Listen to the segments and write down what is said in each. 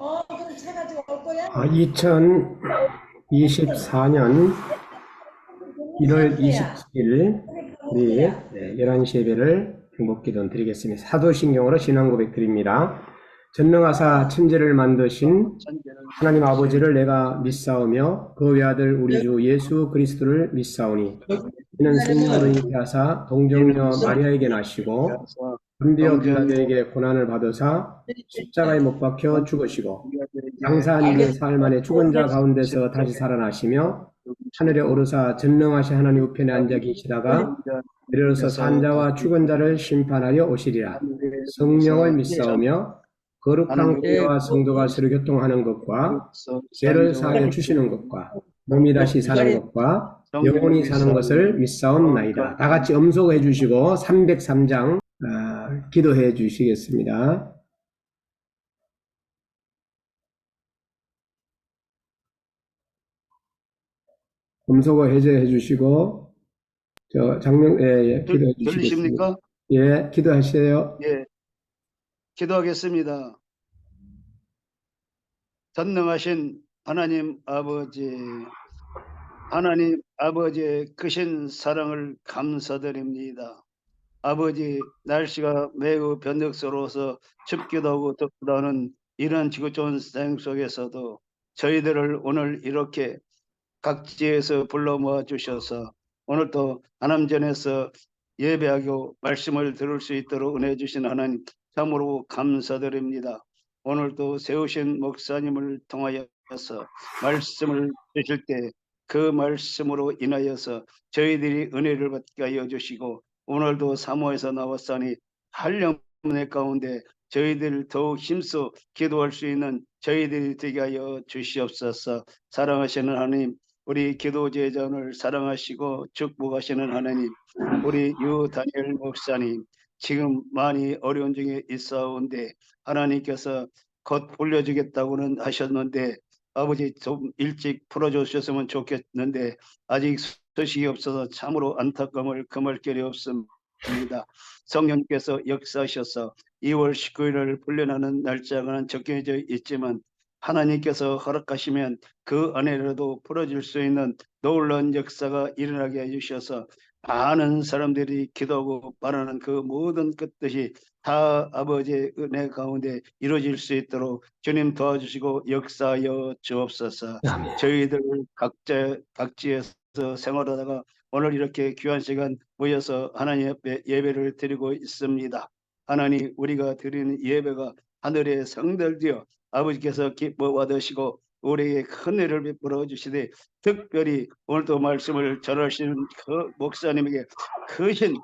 그럼 차가 지고 올 거야? 2024년 1월 상태야. 27일 올 우리 거야. 11시 예배를 행복기도 드리겠습니다. 사도신경으로 신앙고백 드립니다. 전능하사 천지를 만드신 하나님 아버지를 내가 믿사오며 그 외아들 우리 주 예수 그리스도를 믿사오니 이는 성령으로 잉태하사 동정녀 마리아에게 나시고 본디오 빌라도에게 고난을 받으사 십자가에 못 박혀 죽으시고 장사한 이내 사흘 만에 죽은 자 가운데서 다시 살아나시며 하늘에 오르사 전능하신 하나님 우편에 앉아 계시다가 내려서 산자와 죽은 자를 심판하여 오시리라. 성령을 믿사오며 거룩한 교회와 성도가 서로 교통하는 것과 죄를 사하여 주시는 것과 몸이 다시 사는 것과 영원히 사는 것을 믿사옵나이다. 다 같이 음소거해 주시고 303장 기도해 주시겠습니다. 음소거 해제해 주시고 기도해 주시겠습니다. 들리십니까? 예, 기도하세요. 예, 기도하겠습니다. 전능하신 하나님 아버지의 크신 사랑을 감사드립니다. 아버지, 날씨가 매우 변덕스러워서 춥기도 하고 덥기도 하는 이런 지구촌 생 속에서도 저희들을 오늘 이렇게 각지에서 불러 모아 주셔서 오늘 또 하남전에서 예배하고 말씀을 들을 수 있도록 은혜 주신 하나님 참으로 감사드립니다. 오늘도 세우신 목사님을 통하여서 말씀을 주실 때 그 말씀으로 인하여서 저희들이 은혜를 받게 하여 주시고 오늘도 사모에서 나왔사니 한령의 가운데 저희들 더욱 힘써 기도할 수 있는 저희들이 되게 하여 주시옵소서. 사랑하시는 하나님, 우리 기도 제자를 사랑하시고 축복하시는 하나님, 우리 유다니엘 목사님 지금 많이 어려운 중에 있사온데 하나님께서 곧 올려주겠다고는 하셨는데 아버지 좀 일찍 풀어주셨으면 좋겠는데 아직 소식이 없어서 참으로 안타까움을 금할 길이 없습니다. 성령께서 역사하셔서 2월 19일을 풀려나는 날짜가 적혀져 있지만 하나님께서 허락하시면 그 안에라도 풀어질 수 있는 놀라운 역사가 일어나게 해주셔서 많은 사람들이 기도하고 바라는 그 모든 것들이 다 아버지의 은혜 가운데 이루어질 수 있도록 주님 도와주시고 역사하여 주옵소서. 아멘. 저희들 각지에서 생활하다가 오늘 이렇게 귀한 시간 모여서 하나님 앞에 예배를 드리고 있습니다. 하나님, 우리가 드리는 예배가 하늘의 성들 되어 아버지께서 기뻐 받으시고 우리에게 큰 은혜를 베풀어 주시되 특별히 오늘도 말씀을 전하시는 그 목사님에게 크신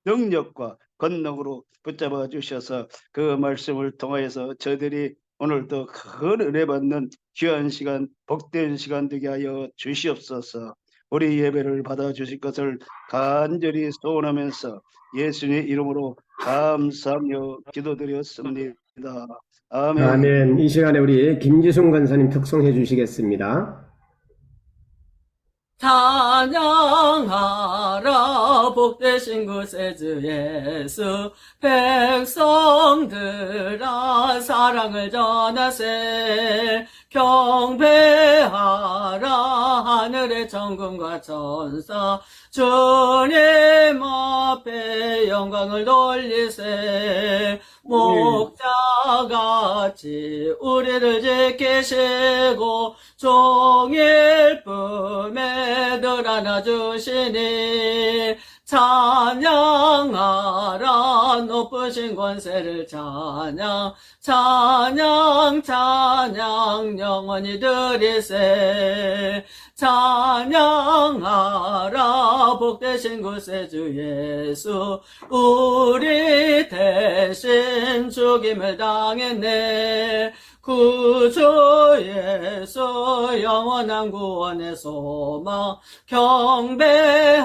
능력과 권능으로 붙잡아 주셔서 그 말씀을 통하여서 저희들이 오늘도 큰 은혜 받는 귀한 시간, 복된 시간 되게 하여 주시옵소서. 우리 예배를 받아 주실 것을 간절히 소원하면서 예수님의 이름으로 감사하며 기도드렸습니다. 아멘. 아멘. 이 시간에 우리 김지순 권사님 특송해 주시겠습니다. 찬양하라 복되신 구세 주 예수 백성들아 사랑을 전하세 경배하라 하늘의 천군과 천사 주님 앞에 영광을 돌리세 목자같이 우리를 지키시고 종일 품에 늘 안아주시니 찬양하라 높으신 권세를 찬양 영원히 드리세 찬양하라 복되신 구세주 예수 우리 대신 죽임을 당했네 구주 예수 영원한 구원의 소망 경배하며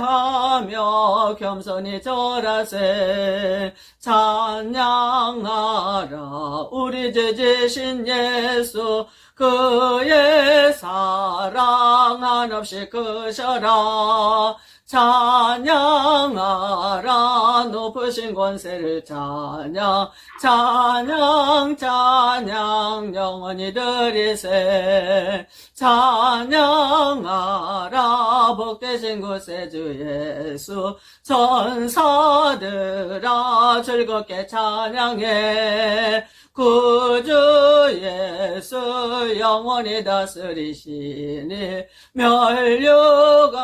겸손히 절하세 찬양하라 우리 죄지신 예수 그의 사랑 한없이 크셔라 찬양하라 높으신 권세를 찬양 찬양 찬양 영원히 드리세 찬양하라 복되신 구세주 예수 천사들아 즐겁게 찬양해 구주 예수 영원히 다스리시니 멸류관을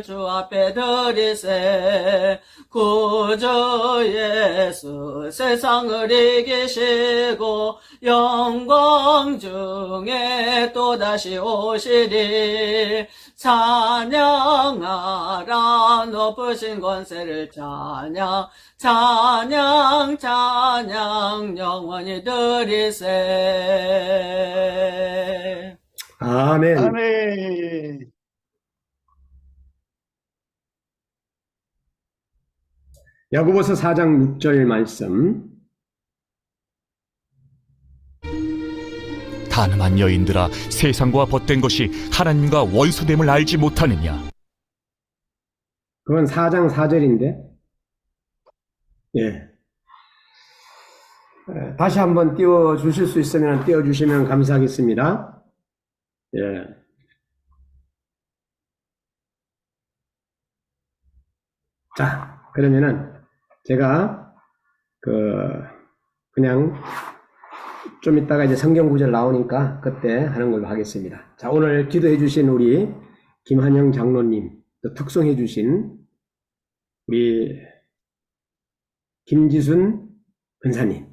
주 앞에 드리세 구주 예수 세상을 이기시고 영광 중에 또다시 오시리 찬양하라 높으신 권세를 찬양 찬양 찬양 영원히 드리세. 아멘. 아멘. 야고보서 4장 6절 말씀. 가늠한 여인들아, 세상과 벗된 것이 하나님과 원수됨을 알지 못하느냐? 그건 4장 4절인데. 예. 다시 한번 띄워 주실 수 있으면 띄워 주시면 감사하겠습니다. 예. 자, 그러면은 제가 그냥 좀 이따가 이제 성경 구절 나오니까 그때 하는 걸로 하겠습니다. 자, 오늘 기도해 주신 우리 김한영 장로님, 또 특송해 주신 우리 김지순 근사님,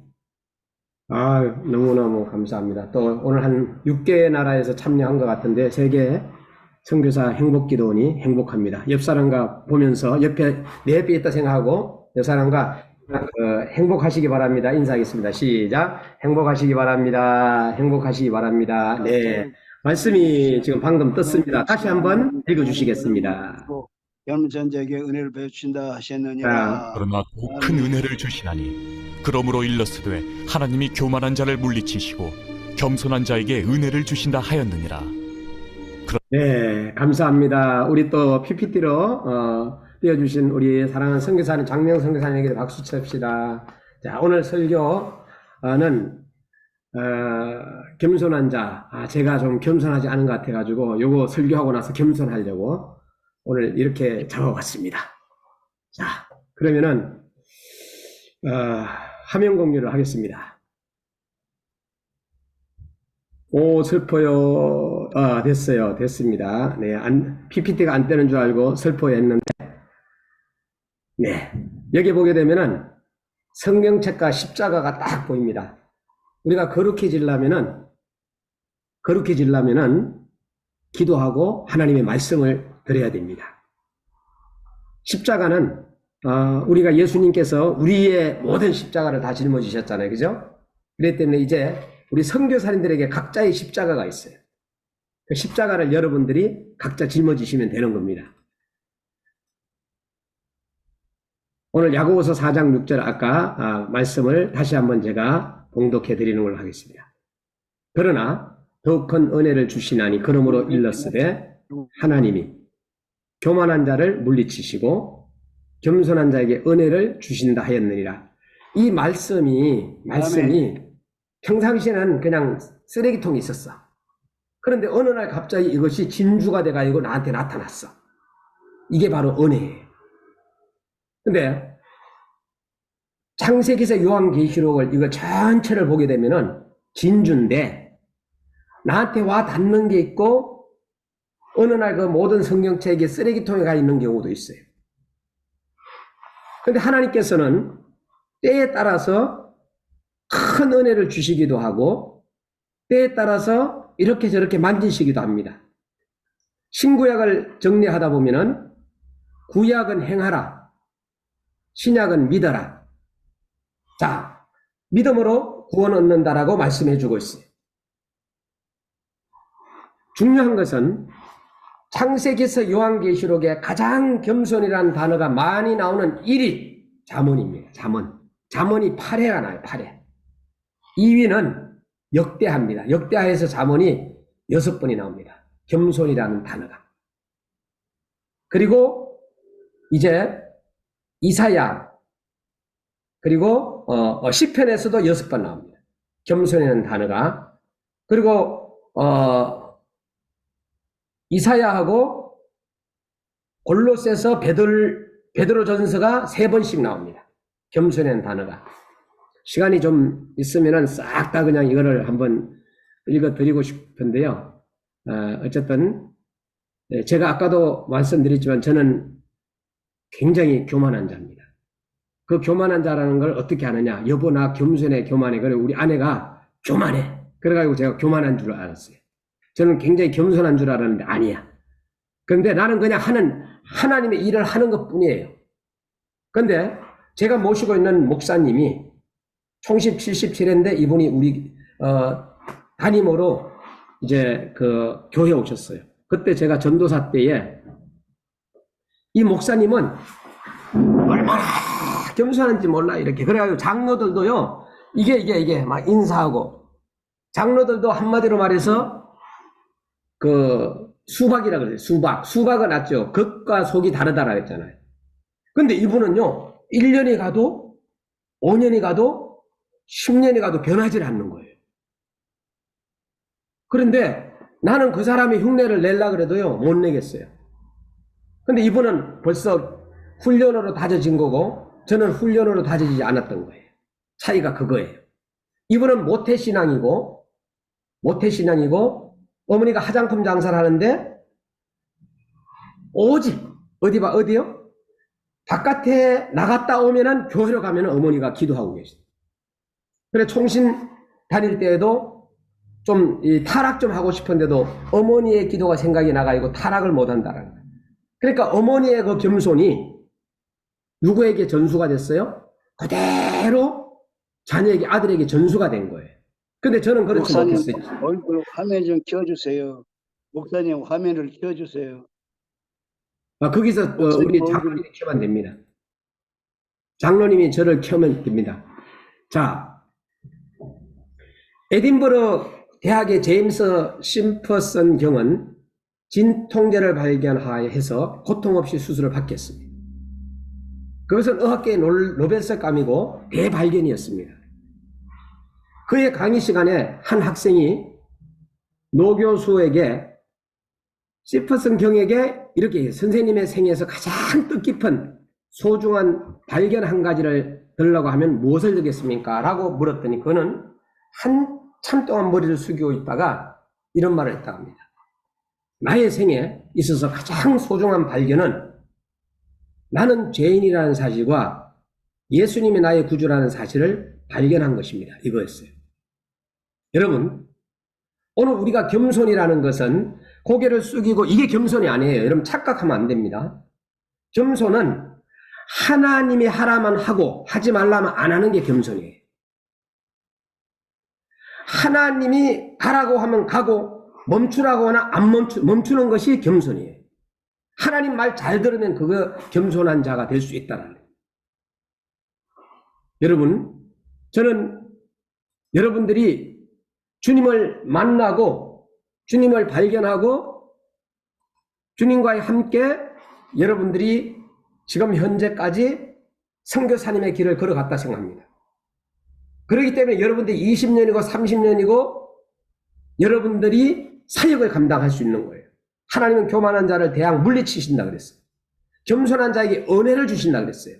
너무너무 감사합니다. 또 오늘 한 6개 나라에서 참여한 것 같은데 세계 선교사 행복기도원이 행복합니다. 옆 사람과 보면서 옆에 내 옆에 있다 생각하고 옆 사람과 행복하시기 바랍니다. 인사하겠습니다. 시작. 행복하시기 바랍니다. 행복하시기 바랍니다. 네. 말씀이 지금 방금 떴습니다. 다시 한번 읽어주시겠습니다. 겸손자에게 은혜를 베푸신다 하셨느니라. 그러나 더 큰 은혜를 주시나니 그러므로 일렀으되 하나님이 교만한 자를 물리치시고 겸손한 자에게 은혜를 주신다 하였느니라. 네, 감사합니다. 우리 또 PPT로 띄워주신 우리 사랑하는 선교사님 장명 선교사님에게 박수 칩시다. 자, 오늘 설교는 겸손한 자. 제가 좀 겸손하지 않은 것 같아가지고 요거 설교하고 나서 겸손하려고 오늘 이렇게 잡아봤습니다. 자, 그러면은 화면 공유를 하겠습니다. 오, 슬퍼요. 됐어요. 됐습니다. 네, PPT가 안 뜨는 줄 알고 슬퍼했는데, 네, 여기 보게 되면은 성경책과 십자가가 딱 보입니다. 우리가 거룩해지려면은 기도하고 하나님의 말씀을 드려야 됩니다. 십자가는 우리가 예수님께서 우리의 모든 십자가를 다 짊어지셨잖아요. 그죠? 그렇기 때문에 이제 우리 선교사님들에게 각자의 십자가가 있어요. 그 십자가를 여러분들이 각자 짊어지시면 되는 겁니다. 오늘 야고보서 4장 6절 아까 말씀을 다시 한번 제가 봉독해 드리는 걸로 하겠습니다. 그러나 더욱 큰 은혜를 주시나니 그러므로 일렀으되 하나님이 교만한 자를 물리치시고 겸손한 자에게 은혜를 주신다 하였느니라. 이 말씀이 평상시에는 그냥 쓰레기통이 있었어. 그런데 어느 날 갑자기 이것이 진주가 돼가지고 나한테 나타났어. 이게 바로 은혜예요. 근데 창세기서 요한계시록을 이거 전체를 보게 되면은 진주인데 나한테 와 닿는 게 있고 어느 날 그 모든 성경책에 쓰레기통에 가 있는 경우도 있어요. 근데 하나님께서는 때에 따라서 큰 은혜를 주시기도 하고 때에 따라서 이렇게 저렇게 만지시기도 합니다. 신구약을 정리하다 보면은 구약은 행하라, 신약은 믿어라. 자, 믿음으로 구원 얻는다라고 말씀해 주고 있어요. 중요한 것은 창세기서 요한계시록에 가장 겸손이라는 단어가 많이 나오는 1위 잠언입니다. 잠언이 8회가 나요. 8회. 2위는 역대하입니다. 역대하에서 잠언이 6번이 나옵니다. 겸손이라는 단어가. 그리고 이제 이사야, 그리고 시편에서도 6번 나옵니다. 겸손이라는 단어가. 그리고 이사야하고 골로새서 베드로전서가 3번씩 나옵니다. 겸손이라는 단어가. 시간이 좀 있으면은 싹 다 그냥 이거를 한번 읽어드리고 싶은데요. 어쨌든 제가 아까도 말씀드렸지만 저는 굉장히 교만한 자입니다. 그 교만한 자라는 걸 어떻게 아느냐? 여보 나 겸손해 교만해. 그래 우리 아내가 교만해. 그래가지고 제가 교만한 줄 알았어요. 저는 굉장히 겸손한 줄 알았는데 아니야. 그런데 나는 그냥 하나님의 일을 하는 것 뿐이에요. 그런데 제가 모시고 있는 목사님이 총십 77회인데 이분이 우리 담임으로 이제 그 교회에 오셨어요. 그때 제가 전도사 때에 이 목사님은 얼마나 겸손한지 몰라 이렇게. 그래가지고 장로들도요 이게 막 인사하고, 장로들도 한마디로 말해서 그 수박이라 그래요. 수박은 맞죠. 겉과 속이 다르다라 했잖아요. 근데 이분은요 1년이 가도 5년이 가도 10년이 가도 변하지 않는 거예요. 그런데 나는 그 사람의 흉내를 내려고 그래도요 못 내겠어요. 근데 이분은 벌써 훈련으로 다져진 거고 저는 훈련으로 다져지지 않았던 거예요. 차이가 그거예요. 이분은 모태신앙이고 어머니가 화장품 장사를 하는데 오직 어디요? 바깥에 나갔다 오면은 교회로 가면은 어머니가 기도하고 계시다. 그래 총신 다닐 때에도 좀 타락 좀 하고 싶은데도 어머니의 기도가 생각이 나가지고 타락을 못 한다라는 거예요. 그러니까 어머니의 그 겸손이 누구에게 전수가 됐어요? 그대로 자녀에게, 아들에게 전수가 된 거예요. 근데 저는 그렇지 목사님 못했어요. 얼굴 화면 좀 켜주세요. 목사님 화면을 켜주세요. 거기서 우리 장로님이 켜면 됩니다. 장로님이 저를 켜면 됩니다. 자, 에딘버러 대학의 제임스 심퍼슨 경은 진통제를 발견해서 고통 없이 수술을 받겠습니다. 그것은 의학계의 노벨상감이고 대발견이었습니다. 그의 강의 시간에 한 학생이 노 교수에게 시퍼슨 경에게 이렇게 얘기해요. 선생님의 생애에서 가장 뜻깊은 소중한 발견 한 가지를 들으려고 하면 무엇을 드리겠습니까? 라고 물었더니 그는 한참 동안 머리를 숙이고 있다가 이런 말을 했다고 합니다. 나의 생에 있어서 가장 소중한 발견은 나는 죄인이라는 사실과 예수님이 나의 구주라는 사실을 발견한 것입니다. 이거였어요. 여러분, 오늘 우리가 겸손이라는 것은 고개를 숙이고 이게 겸손이 아니에요. 여러분 착각하면 안 됩니다. 겸손은 하나님이 하라면 하고 하지 말라면 안 하는 게 겸손이에요. 하나님이 가라고 하면 가고 멈추라고 하나 안 멈추는 것이 겸손이에요. 하나님 말 잘 들으면 그거 겸손한 자가 될 수 있다는 거예요. 여러분, 저는 여러분들이 주님을 만나고 주님을 발견하고 주님과 함께 여러분들이 지금 현재까지 선교사님의 길을 걸어갔다 생각합니다. 그렇기 때문에 여러분들이 20년이고 30년이고 여러분들이 사역을 감당할 수 있는 거예요. 하나님은 교만한 자를 대항 물리치신다 그랬어요. 겸손한 자에게 은혜를 주신다 그랬어요.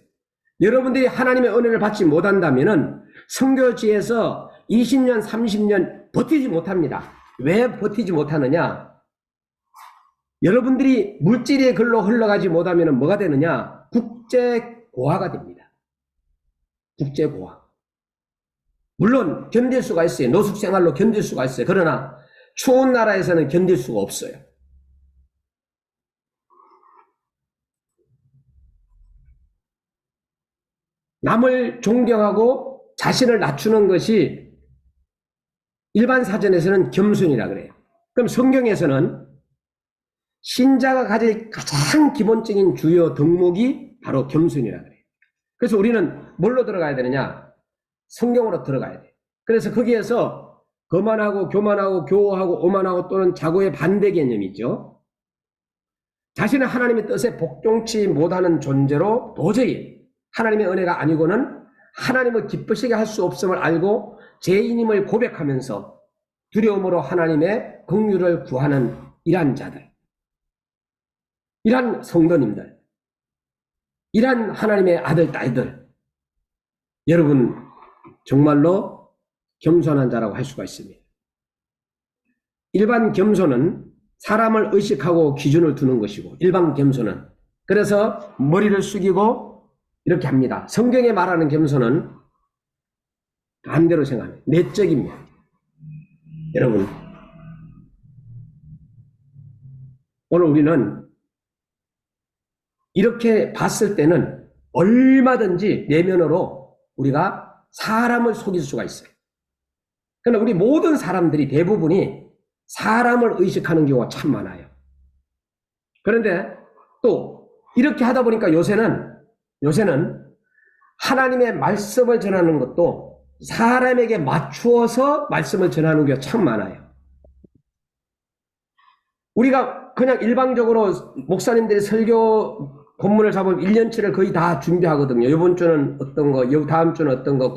여러분들이 하나님의 은혜를 받지 못한다면은 선교지에서 20년, 30년 버티지 못합니다. 왜 버티지 못하느냐? 여러분들이 물질의 글로 흘러가지 못하면 뭐가 되느냐? 국제고아가 됩니다. 국제고아. 물론 견딜 수가 있어요. 노숙생활로 견딜 수가 있어요. 그러나 추운 나라에서는 견딜 수가 없어요. 남을 존경하고 자신을 낮추는 것이 일반 사전에서는 겸손이라 그래요. 그럼 성경에서는 신자가 가질 가장 기본적인 주요 덕목이 바로 겸손이라 그래요. 그래서 우리는 뭘로 들어가야 되느냐? 성경으로 들어가야 돼요. 그래서 거기에서 거만하고 교만하고 교호하고 오만하고 또는 자고의 반대 개념이 있죠. 자신은 하나님의 뜻에 복종치 못하는 존재로 도저히 하나님의 은혜가 아니고는 하나님을 기쁘시게 할 수 없음을 알고 죄인임을 고백하면서 두려움으로 하나님의 긍휼을 구하는 이러한 자들, 이러한 성도님들, 이러한 하나님의 아들, 딸들, 여러분 정말로 겸손한 자라고 할 수가 있습니다. 일반 겸손은 사람을 의식하고 기준을 두는 것이고, 일반 겸손은 그래서 머리를 숙이고 이렇게 합니다. 성경에 말하는 겸손은 반대로 생각합니다. 내적입니다. 여러분, 오늘 우리는 이렇게 봤을 때는 얼마든지 내면으로 우리가 사람을 속일 수가 있어요. 그러나 우리 모든 사람들이 대부분이 사람을 의식하는 경우가 참 많아요. 그런데 또 이렇게 하다 보니까 요새는 하나님의 말씀을 전하는 것도 사람에게 맞추어서 말씀을 전하는 경우가 참 많아요. 우리가 그냥 일방적으로 목사님들이 설교 본문을 잡으면 1년치를 거의 다 준비하거든요. 이번 주는 어떤 거, 다음 주는 어떤 거,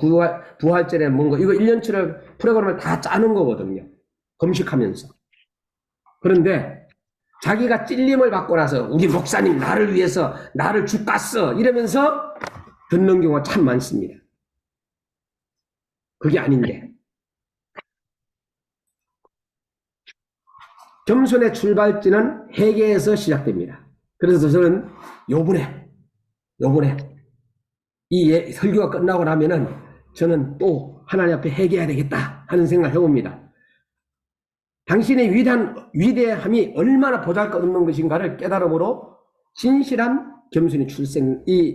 부활절에 뭔가, 이거 1년치를 프로그램을 다 짜는 거거든요. 검식하면서. 그런데 자기가 찔림을 받고 나서 우리 목사님 나를 위해서 나를 죽갔어 이러면서 듣는 경우가 참 많습니다. 그게 아닌데. 겸손의 출발지는 회개에서 시작됩니다. 그래서 저는 요번에 이 설교가 끝나고 나면은 저는 또 하나님 앞에 회개해야 되겠다 하는 생각을 해봅니다. 당신의 위대함이 얼마나 보잘것없는 것인가를 깨달음으로 진실한 겸손이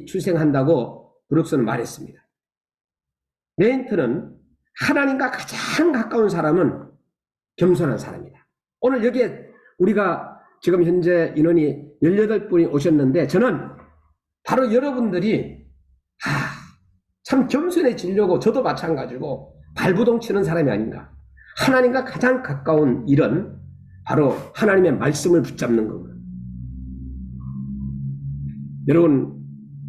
출생한다고 브룩스는 말했습니다. 레인트는 하나님과 가장 가까운 사람은 겸손한 사람이다. 오늘 여기에 우리가 지금 현재 인원이 18분이 오셨는데 저는 바로 여러분들이 참 겸손해지려고 저도 마찬가지고 발부동 치는 사람이 아닌가. 하나님과 가장 가까운 일은 바로 하나님의 말씀을 붙잡는 겁니다. 여러분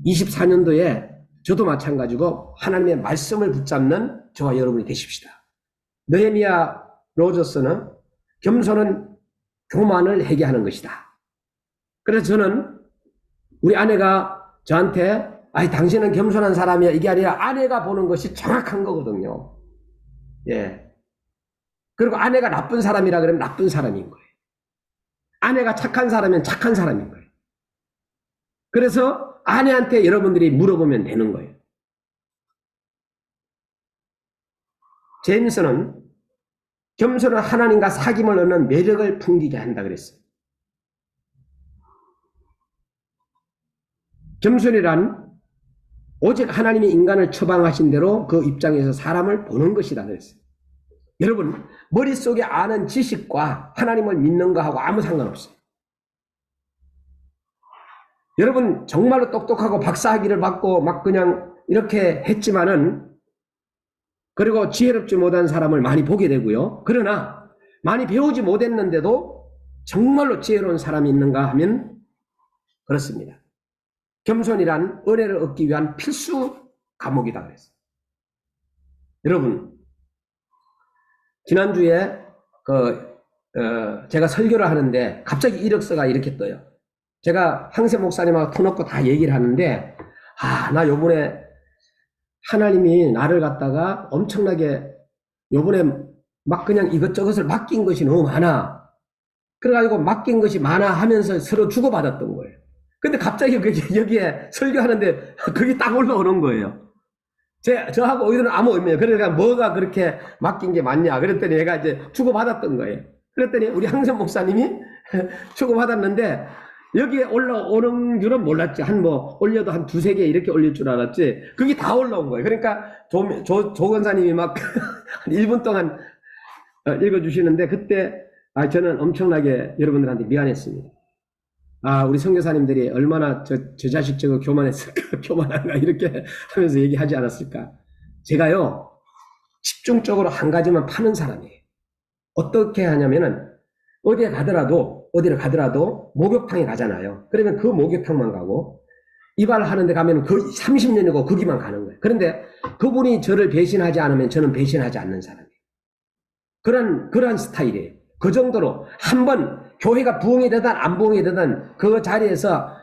24년도에 저도 마찬가지고 하나님의 말씀을 붙잡는 저와 여러분이 되십시다. 느헤미야 로저스는 겸손은 교만을 회개하는 것이다. 그래서 저는 우리 아내가 저한테 당신은 겸손한 사람이야 이게 아니라 아내가 보는 것이 정확한 거거든요. 예. 그리고 아내가 나쁜 사람이라 그러면 나쁜 사람인 거예요. 아내가 착한 사람이면 착한 사람인 거예요. 그래서 아내한테 여러분들이 물어보면 되는 거예요. 제임스는 겸손은 하나님과 사귐을 얻는 매력을 풍기게 한다 그랬어요. 겸손이란 오직 하나님이 인간을 처방하신 대로 그 입장에서 사람을 보는 것이다 그랬어요. 여러분 머릿속에 아는 지식과 하나님을 믿는 거하고 아무 상관없어요. 여러분 정말로 똑똑하고 박사학위를 받고 막 그냥 이렇게 했지만은 그리고 지혜롭지 못한 사람을 많이 보게 되고요. 그러나 많이 배우지 못했는데도 정말로 지혜로운 사람이 있는가 하면 그렇습니다. 겸손이란 은혜를 얻기 위한 필수 과목이다 그랬어요. 여러분 지난주에 제가 설교를 하는데 갑자기 이력서가 이렇게 떠요. 제가 황세 목사님하고 터놓고 다 얘기를 하는데 나 요번에 하나님이 나를 갖다가 엄청나게 요번에 막 그냥 이것저것을 맡긴 것이 너무 많아. 그래가지고 맡긴 것이 많아 하면서 서로 주고받았던 거예요. 근데 갑자기 여기에 설교하는데 그게 딱 올라오는 거예요. 저하고 오히려는 아무 의미예요. 그러니까 뭐가 그렇게 맡긴 게 많냐. 그랬더니 얘가 이제 주고받았던 거예요. 그랬더니 우리 황선 목사님이 주고받았는데 여기에 올라오는 줄은 몰랐지. 올려도 한 2-3개 이렇게 올릴 줄 알았지. 그게 다 올라온 거예요. 그러니까 조 권사님이 막 1분 동안 읽어주시는데 그때 저는 엄청나게 여러분들한테 미안했습니다. 우리 선교사님들이 얼마나 저 자식 저거 교만했을까, 교만한가 이렇게 하면서 얘기하지 않았을까. 제가요 집중적으로 한 가지만 파는 사람이에요. 어떻게 하냐면은 어디를 가더라도 목욕탕에 가잖아요. 그러면 그 목욕탕만 가고 이발을 하는데 가면 그 30년이고 거기만 가는 거예요. 그런데 그분이 저를 배신하지 않으면 저는 배신하지 않는 사람이에요. 그런 스타일이에요. 그 정도로 한번 교회가 부흥이 되든 안 부흥이 되든 그 자리에서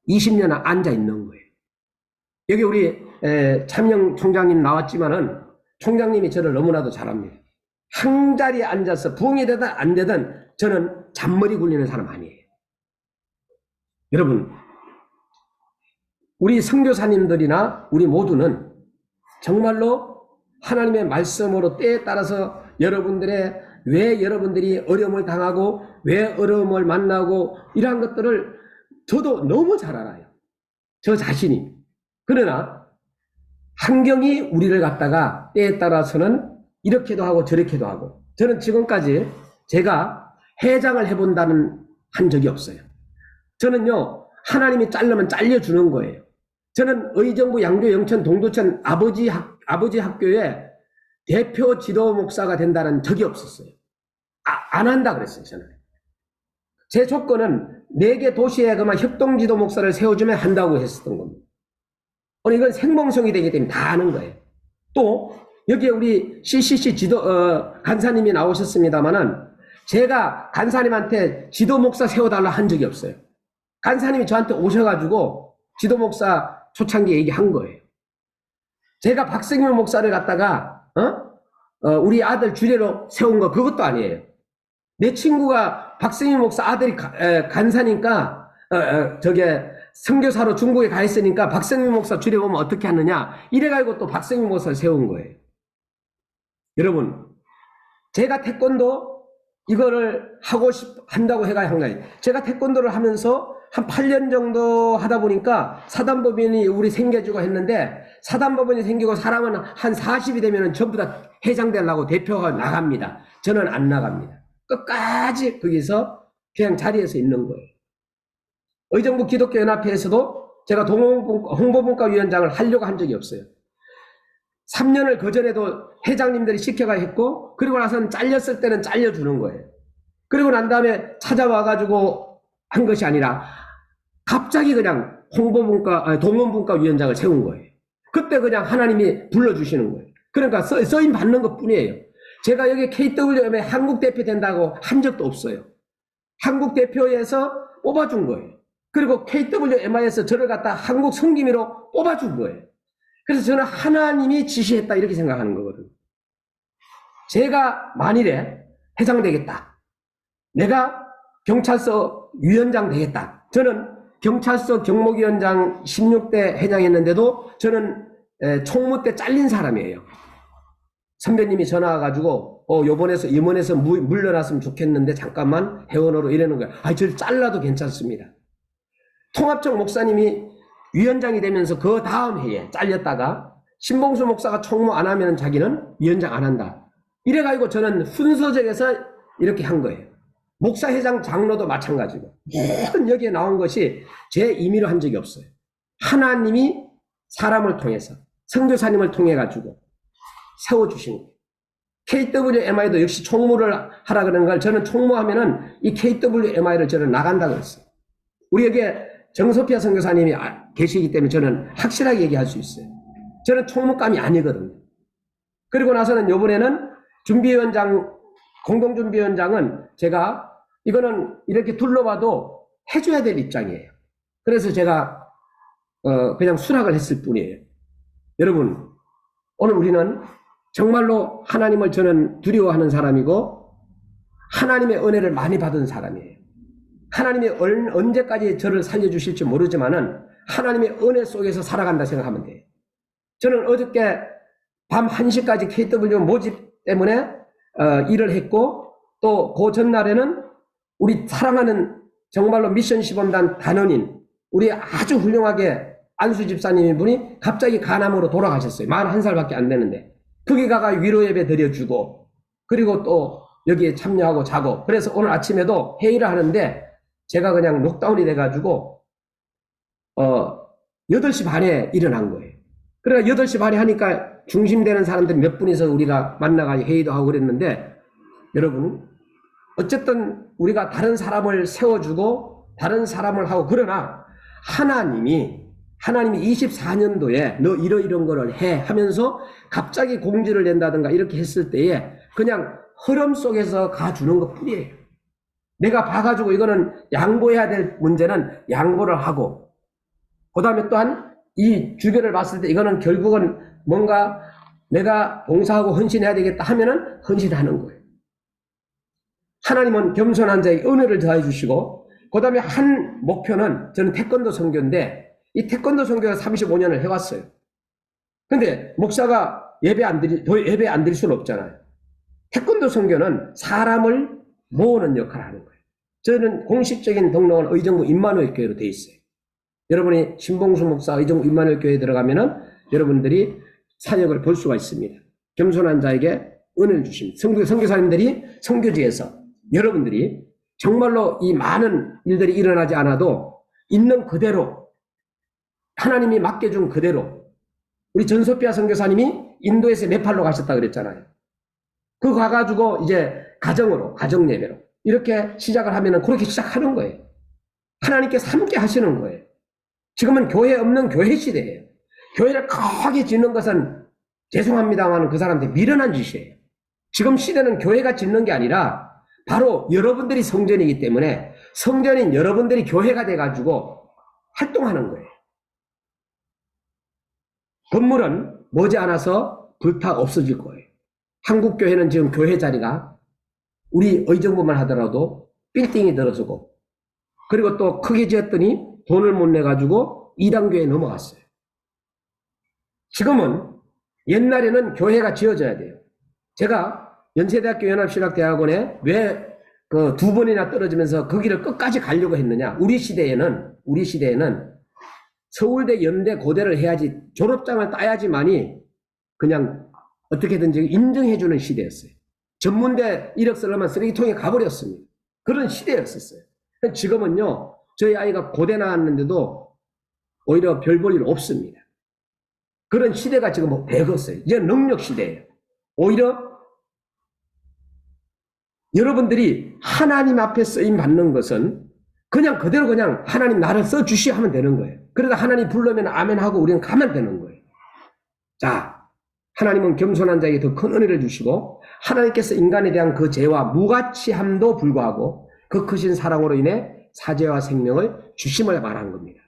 20년 앉아 있는 거예요. 여기 우리 참영 총장님 나왔지만은 총장님이 저를 너무나도 잘합니다. 한 자리에 앉아서 부흥이 되든 안 되든 저는 잔머리 굴리는 사람 아니에요. 여러분, 우리 선교사님들이나 우리 모두는 정말로 하나님의 말씀으로 때에 따라서 왜 여러분들이 어려움을 당하고 왜 어려움을 만나고 이러한 것들을 저도 너무 잘 알아요. 저 자신이. 그러나 환경이 우리를 갖다가 때에 따라서는 이렇게도 하고 저렇게도 하고 저는 지금까지 제가 회장을 해본다는 한 적이 없어요. 저는요 하나님이 자르면 잘려주는 거예요. 저는 의정부 양조 영천 동두천 아버지 학교에 대표 지도 목사가 된다는 적이 없었어요. 안 한다 그랬어요. 저는 제 조건은 4개 도시에 그만 협동지도 목사를 세워주면 한다고 했었던 겁니다. 이건 생명성이 되기 때문에 다 아는 거예요. 또 여기에 우리 CCC 간사님이 나오셨습니다만은 제가 간사님한테 지도 목사 세워달라 한 적이 없어요. 간사님이 저한테 오셔가지고 지도 목사 초창기 얘기한 거예요. 제가 박성규 목사를 갖다가 우리 아들 주례로 세운 거 그것도 아니에요. 내 친구가 박성규 목사 아들이 간사니까 선교사로 중국에 가 있으니까 박성규 목사 주례 오면 어떻게 하느냐 이래가지고 또 박성규 목사를 세운 거예요. 여러분, 제가 태권도 이거를 한다고 해가 한 거예요. 제가 태권도를 하면서 한 8년 정도 하다 보니까 사단법인이 우리 생겨주고 했는데 사단법인이 생기고 사람은 한 40이 되면 전부 다 회장 되려고 대표가 나갑니다. 저는 안 나갑니다. 끝까지 거기서 그냥 자리에서 있는 거예요. 의정부 기독교연합회에서도 제가 홍보분과위원장을 하려고 한 적이 없어요. 3년을 그전에도 회장님들이 시켜가 했고 그리고 나서는 잘렸을 때는 잘려주는 거예요. 그리고 난 다음에 찾아와가지고 한 것이 아니라 갑자기 그냥 동문분과위원장을 세운 거예요. 그때 그냥 하나님이 불러주시는 거예요. 그러니까 써임 받는 것 뿐이에요. 제가 여기 KWM에 한국 대표 된다고 한 적도 없어요. 한국 대표에서 뽑아준 거예요. 그리고 KWMI에서 저를 갖다 한국 성김이로 뽑아준 거예요. 그래서 저는 하나님이 지시했다 이렇게 생각하는 거거든요. 제가 만일에 회장 되겠다. 내가 경찰서 위원장 되겠다. 저는 경찰서 경목위원장 16대 회장했는데도 저는 총무 때 잘린 사람이에요. 선배님이 전화 와가지고 임원에서 물러났으면 좋겠는데 잠깐만 회원으로 이러는 거예요. 저를 잘라도 괜찮습니다. 통합청 목사님이 위원장이 되면서 그 다음 해에 잘렸다가 신봉수 목사가 총무 안 하면 자기는 위원장 안 한다. 이래가지고 저는 순서적에서 이렇게 한 거예요. 목사회장 장로도 마찬가지고 모든 여기에 나온 것이 제 임의로 한 적이 없어요. 하나님이 사람을 통해서 선교사님을 통해 가지고 세워주신 거예요. KWMI도 역시 총무를 하라 그러는 걸 저는 총무하면은 이 KWMI를 저는 나간다 그랬어요. 우리 여기에 정소피아 선교사님이 계시기 때문에 저는 확실하게 얘기할 수 있어요. 저는 총무감이 아니거든요. 그리고 나서는 이번에는 공동준비위원장은 제가 이거는 이렇게 둘러봐도 해줘야 될 입장이에요. 그래서 제가 그냥 수락을 했을 뿐이에요. 여러분, 오늘 우리는 정말로 하나님을 저는 두려워하는 사람이고 하나님의 은혜를 많이 받은 사람이에요. 하나님이 언제까지 저를 살려주실지 모르지만은 하나님의 은혜 속에서 살아간다 생각하면 돼요. 저는 어저께 밤 1시까지 KW 모집 때문에 일을 했고 또 그 전날에는 우리 사랑하는 정말로 미션 시범단 단원인 우리 아주 훌륭하게 안수 집사님 분이 갑자기 간암으로 돌아가셨어요. 41살밖에 안 되는데 거기 가가 위로 예배 드려주고 그리고 또 여기에 참여하고 자고 그래서 오늘 아침에도 회의를 하는데 제가 그냥 녹다운이 돼가지고 8시 반에 일어난 거예요. 그러니까 8시 반에 하니까 중심되는 사람들 몇 분이서 우리가 만나가 회의도 하고 그랬는데 여러분 어쨌든 우리가 다른 사람을 세워주고 다른 사람을 하고 그러나 하나님이 24년도에 너 이런 거를 해 하면서 갑자기 공지를 낸다든가 이렇게 했을 때에 그냥 흐름 속에서 가주는 것 뿐이에요. 내가 봐가지고 이거는 양보해야 될 문제는 양보를 하고 그 다음에 또한 이 주변을 봤을 때 이거는 결국은 뭔가 내가 봉사하고 헌신해야 되겠다 하면은 헌신하는 거예요. 하나님은 겸손한 자에게 은혜를 더해 주시고 그 다음에 한 목표는 저는 태권도 선교인데 이 태권도 선교를 35년을 해왔어요. 근데 목사가 예배 안 드릴 수는 없잖아요. 태권도 선교는 사람을 모으는 역할을 하는 거예요. 저는 공식적인 등록은 의정부 임마누엘 교회로 돼 있어요. 여러분이 신봉수 목사 의정부 임마누엘 교회에 들어가면은 여러분들이 사역을 볼 수가 있습니다. 겸손한 자에게 은혜를 주십니다. 선교사님들이 선교지에서 여러분들이 정말로 이 많은 일들이 일어나지 않아도 있는 그대로 하나님이 맡겨준 그대로 우리 전소피아 선교사님이 인도에서 네팔로 가셨다 그랬잖아요. 그 가가지고 이제 가정 예배로 이렇게 시작을 하면은 그렇게 시작하는 거예요. 하나님께서 함께 하시는 거예요. 지금은 교회 없는 교회 시대예요. 교회를 크게 짓는 것은 죄송합니다만 그 사람한테 미련한 짓이에요. 지금 시대는 교회가 짓는 게 아니라 바로 여러분들이 성전이기 때문에 성전인 여러분들이 교회가 돼가지고 활동하는 거예요. 건물은 머지않아서 불타 없어질 거예요. 한국 교회는 지금 교회 자리가 우리 의정부만 하더라도 빌딩이 들어서고 그리고 또 크게 지었더니 돈을 못 내가지고 이단교회에 넘어갔어요. 지금은 옛날에는 교회가 지어져야 돼요. 제가 연세대학교 연합신학대학원에 왜 그 2번이나 떨어지면서 거기를 끝까지 가려고 했느냐. 우리 시대에는 서울대, 연대, 고대를 해야지 졸업장을 따야지만이 그냥 어떻게든지 인정해주는 시대였어요. 전문대 이력서로만 쓰레기통에 가버렸습니다. 그런 시대였었어요. 지금은요, 저희 아이가 고대 나왔는데도 오히려 별 볼 일 없습니다. 그런 시대가 지금 배웠어요. 이제 능력 시대예요. 오히려 여러분들이 하나님 앞에 쓰임 받는 것은 그냥 그대로 그냥 하나님 나를 써주시오 하면 되는 거예요. 그러다 하나님 부르면 아멘 하고 우리는 가면 되는 거예요. 자, 하나님은 겸손한 자에게 더 큰 은혜를 주시고 하나님께서 인간에 대한 그 죄와 무가치함도 불구하고 그 크신 사랑으로 인해 사죄와 생명을 주심을 말한 겁니다.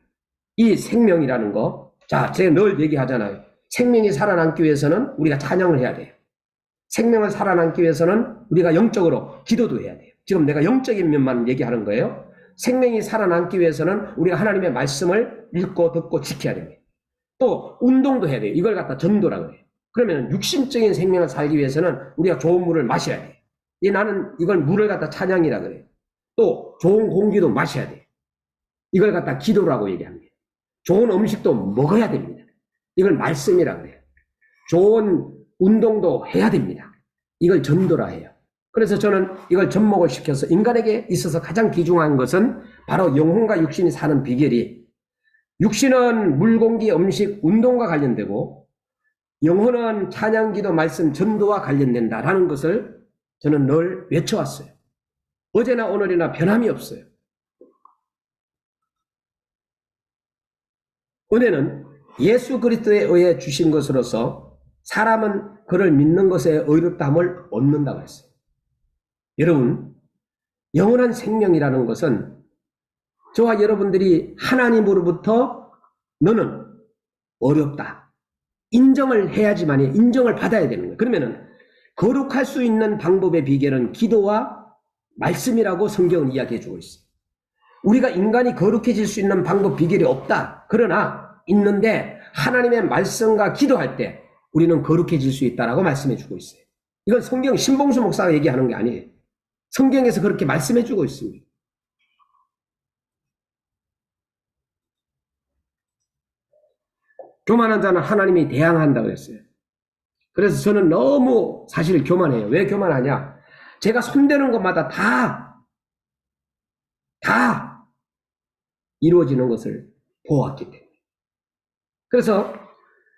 이 생명이라는 거, 자, 제가 늘 얘기하잖아요. 생명이 살아남기 위해서는 우리가 찬양을 해야 돼요. 생명을 살아남기 위해서는 우리가 영적으로 기도도 해야 돼요. 지금 내가 영적인 면만 얘기하는 거예요. 생명이 살아남기 위해서는 우리가 하나님의 말씀을 읽고 듣고 지켜야 됩니다. 또 운동도 해야 돼요. 이걸 갖다 전도라고 해요. 그러면 육신적인 생명을 살기 위해서는 우리가 좋은 물을 마셔야 돼요. 나는 이걸 물을 갖다 찬양이라 그래요. 또 좋은 공기도 마셔야 돼요. 이걸 갖다 기도라고 얘기합니다. 좋은 음식도 먹어야 됩니다. 이걸 말씀이라 그래요. 좋은 운동도 해야 됩니다. 이걸 전도라 해요. 그래서 저는 이걸 접목을 시켜서 인간에게 있어서 가장 귀중한 것은 바로 영혼과 육신이 사는 비결이 육신은 물, 공기, 음식, 운동과 관련되고 영혼은 찬양, 기도, 말씀, 전도와 관련된다라는 것을 저는 늘 외쳐왔어요. 어제나 오늘이나 변함이 없어요. 은혜는 예수 그리스도에 의해 주신 것으로서 사람은 그를 믿는 것에 의롭다함을 얻는다고 했어요. 여러분, 영원한 생명이라는 것은 저와 여러분들이 하나님으로부터 너는 어렵다. 인정을 해야지만 인정을 받아야 되는 거예요. 그러면은 거룩할 수 있는 방법의 비결은 기도와 말씀이라고 성경은 이야기해 주고 있어요. 우리가 인간이 거룩해질 수 있는 방법 비결이 없다. 그러나 있는데 하나님의 말씀과 기도할 때 우리는 거룩해질 수 있다라고 말씀해 주고 있어요. 이건 성경 신봉수 목사가 얘기하는 게 아니에요. 성경에서 그렇게 말씀해 주고 있습니다. 교만한 자는 하나님이 대항한다고 했어요. 그래서 저는 너무 사실 교만해요. 왜 교만하냐? 제가 손대는 것마다 다 이루어지는 것을 보았기 때문에. 그래서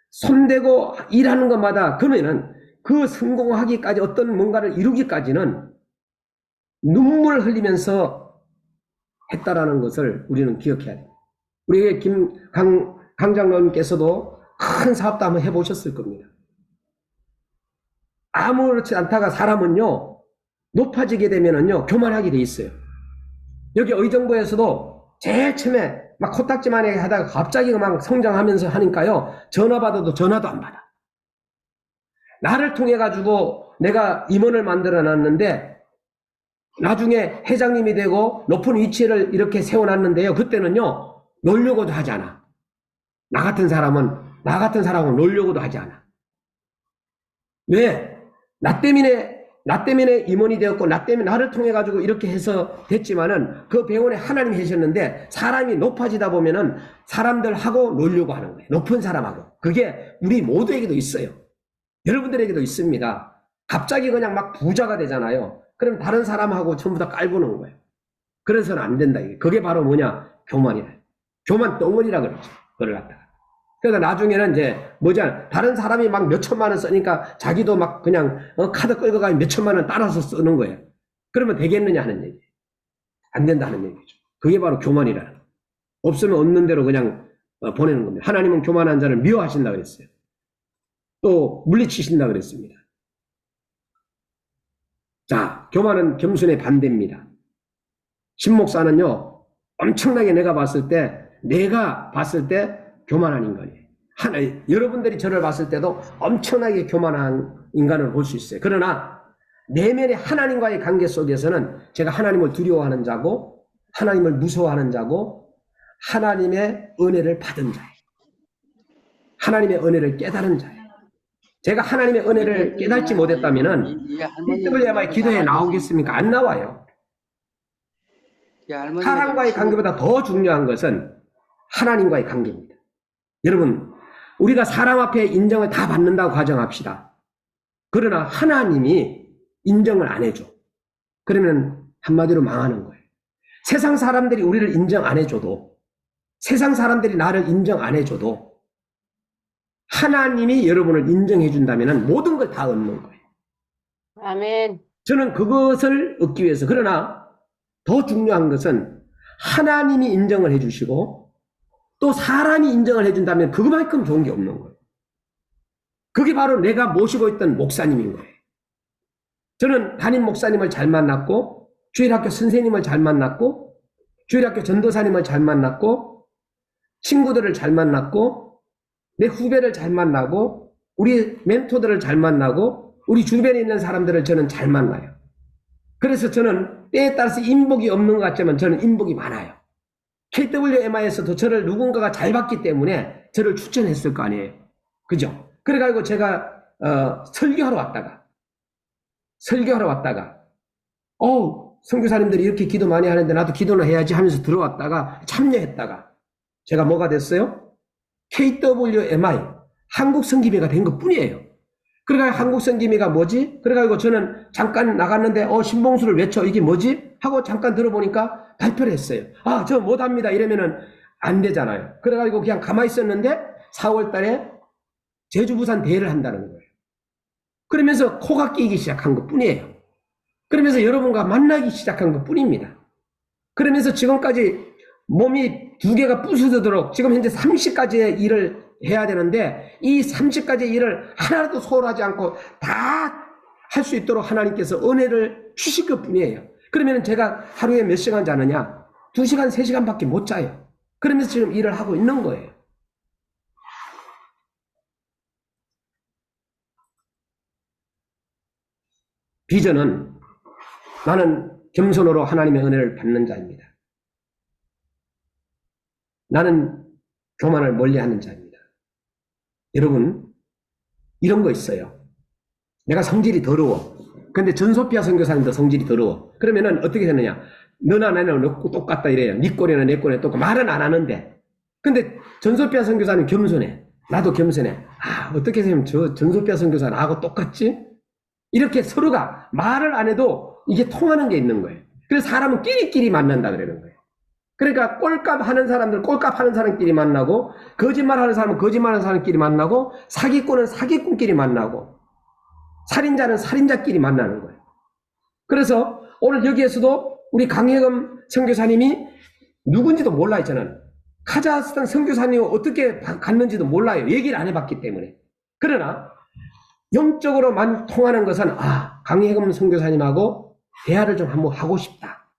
손대고 일하는 것마다 그러면은 그 성공하기까지 어떤 뭔가를 이루기까지는 눈물 흘리면서 했다라는 것을 우리는 기억해야 돼요. 우리 강 장로님께서도 큰 사업도 한번 해보셨을 겁니다. 아무렇지 않다가 사람은요, 높아지게 되면은요, 교만하게 돼 있어요. 여기 의정부에서도 제일 처음에 막 코딱지만하게 하다가 갑자기 막 성장하면서 하니까요, 전화 받아도 전화도 안 받아. 나를 통해 가지고 내가 임원을 만들어 놨는데 나중에 회장님이 되고 높은 위치를 이렇게 세워놨는데요, 그때는요 놀려고도 하지 않아. 나 같은 사람은 놀려고도 하지 않아. 왜? 나 때문에 임원이 되었고 나 때문에 나를 통해 가지고 이렇게 해서 됐지만은 그 배원에 하나님이 하셨는데, 사람이 높아지다 보면은 사람들하고 놀려고 하는 거예요. 높은 사람하고. 그게 우리 모두에게도 있어요. 여러분들에게도 있습니다. 갑자기 그냥 막 부자가 되잖아요. 그럼 다른 사람하고 전부 다 깔보는 거예요. 그래서는 안 된다. 그게 바로 뭐냐? 교만이라. 교만 덩어리라 그러죠. 그걸 갖다가. 그래서 나중에는 이제 다른 사람이 막 몇천만 원 쓰니까 자기도 막 그냥 카드 끌고 가면 몇천만 원 따라서 쓰는 거예요. 그러면 되겠느냐 하는 얘기예요. 안 된다는 얘기죠. 그게 바로 교만이라는 거예요. 없으면 없는 대로 그냥 보내는 겁니다. 하나님은 교만한 자를 미워하신다 그랬어요. 또 물리치신다 그랬습니다. 자, 교만은 겸손의 반대입니다. 신목사는요, 엄청나게 내가 봤을 때 교만한 인간이에요. 여러분들이 저를 봤을 때도 엄청나게 교만한 인간을 볼 수 있어요. 그러나 내면의 하나님과의 관계 속에서는 제가 하나님을 두려워하는 자고, 하나님을 무서워하는 자고, 하나님의 은혜를 받은 자예요. 하나님의 은혜를 깨달은 자예요. 제가 하나님의 은혜를 깨닫지 못했다면은 PWMI 기도에 나오겠습니까? 안 나와요. 사람과의 관계보다 더 중요한 것은 하나님과의 관계입니다. 여러분, 우리가 사람 앞에 인정을 다 받는다고 가정합시다. 그러나 하나님이 인정을 안 해줘. 그러면 한마디로 망하는 거예요. 세상 사람들이 우리를 인정 안 해줘도, 세상 사람들이 나를 인정 안 해줘도 하나님이 여러분을 인정해 준다면 모든 걸 다 얻는 거예요. 아멘. 저는 그것을 얻기 위해서, 그러나 더 중요한 것은 하나님이 인정을 해 주시고 또 사람이 인정을 해 준다면 그것만큼 좋은 게 없는 거예요. 그게 바로 내가 모시고 있던 목사님인 거예요. 저는 담임 목사님을 잘 만났고, 주일학교 선생님을 잘 만났고, 주일학교 전도사님을 잘 만났고, 친구들을 잘 만났고, 내 후배를 잘 만나고, 우리 멘토들을 잘 만나고, 우리 주변에 있는 사람들을 저는 잘 만나요. 그래서 저는 때에 따라서 인복이 없는 것 같지만 저는 인복이 많아요. KWMI에서도 저를 누군가가 잘 봤기 때문에 저를 추천했을 거 아니에요. 그죠? 그래가지고 제가 설교하러 왔다가 선교사님들이 이렇게 기도 많이 하는데 나도 기도는 해야지 하면서 들어왔다가 참여했다가 제가 뭐가 됐어요? KWMI 한국 선기회가 된 것 뿐이에요. 그래가지고 한국 선기회가 뭐지? 그래가지고 저는 잠깐 나갔는데 신봉수를 외쳐, 이게 뭐지? 하고 잠깐 들어보니까 발표를 했어요. 저 못합니다 이러면은 안 되잖아요. 그래가지고 그냥 가만히 있었는데 4월 달에 제주 부산 대회를 한다는 거예요. 그러면서 코가 끼기 시작한 것 뿐이에요. 그러면서 여러분과 만나기 시작한 것 뿐입니다. 그러면서 지금까지 몸이 2개가 부서지도록 지금 현재 30가지의 일을 해야 되는데, 이 30가지의 일을 하나라도 소홀하지 않고 다 할 수 있도록 하나님께서 은혜를 주실 것 뿐이에요. 그러면 제가 하루에 몇 시간 자느냐? 2시간, 3시간밖에 못 자요. 그러면서 지금 일을 하고 있는 거예요. 비전은 나는 겸손으로 하나님의 은혜를 받는 자입니다. 나는 교만을 멀리하는 자입니다. 여러분, 이런 거 있어요. 내가 성질이 더러워. 근데 전소피아 선교사님도 성질이 더러워. 그러면은 어떻게 되느냐? 너나 나나 똑같다 이래요. 네 꼴이나 내 꼴이나 똑같고 말은 안 하는데. 근데 전소피아 선교사는 겸손해. 나도 겸손해. 어떻게 되면 저 전소피아 선교사 나하고 똑같지? 이렇게 서로가 말을 안 해도 이게 통하는 게 있는 거예요. 그래서 사람은 끼리끼리 만난다 그러는 거예요. 그러니까 꼴값 하는 사람들 꼴값 하는 사람끼리 만나고, 거짓말 하는 사람은 거짓말 하는 사람끼리 만나고, 사기꾼은 사기꾼끼리 만나고, 살인자는 살인자끼리 만나는 거예요. 그래서 오늘 여기에서도 우리 강혜금 선교사님이 누군지도 몰라요. 저는 카자흐스탄 선교사님이 어떻게 갔는지도 몰라요. 얘기를 안 해봤기 때문에. 그러나 영적으로만 통하는 것은 강혜금 선교사님하고 대화를 좀 한번 하고 싶다.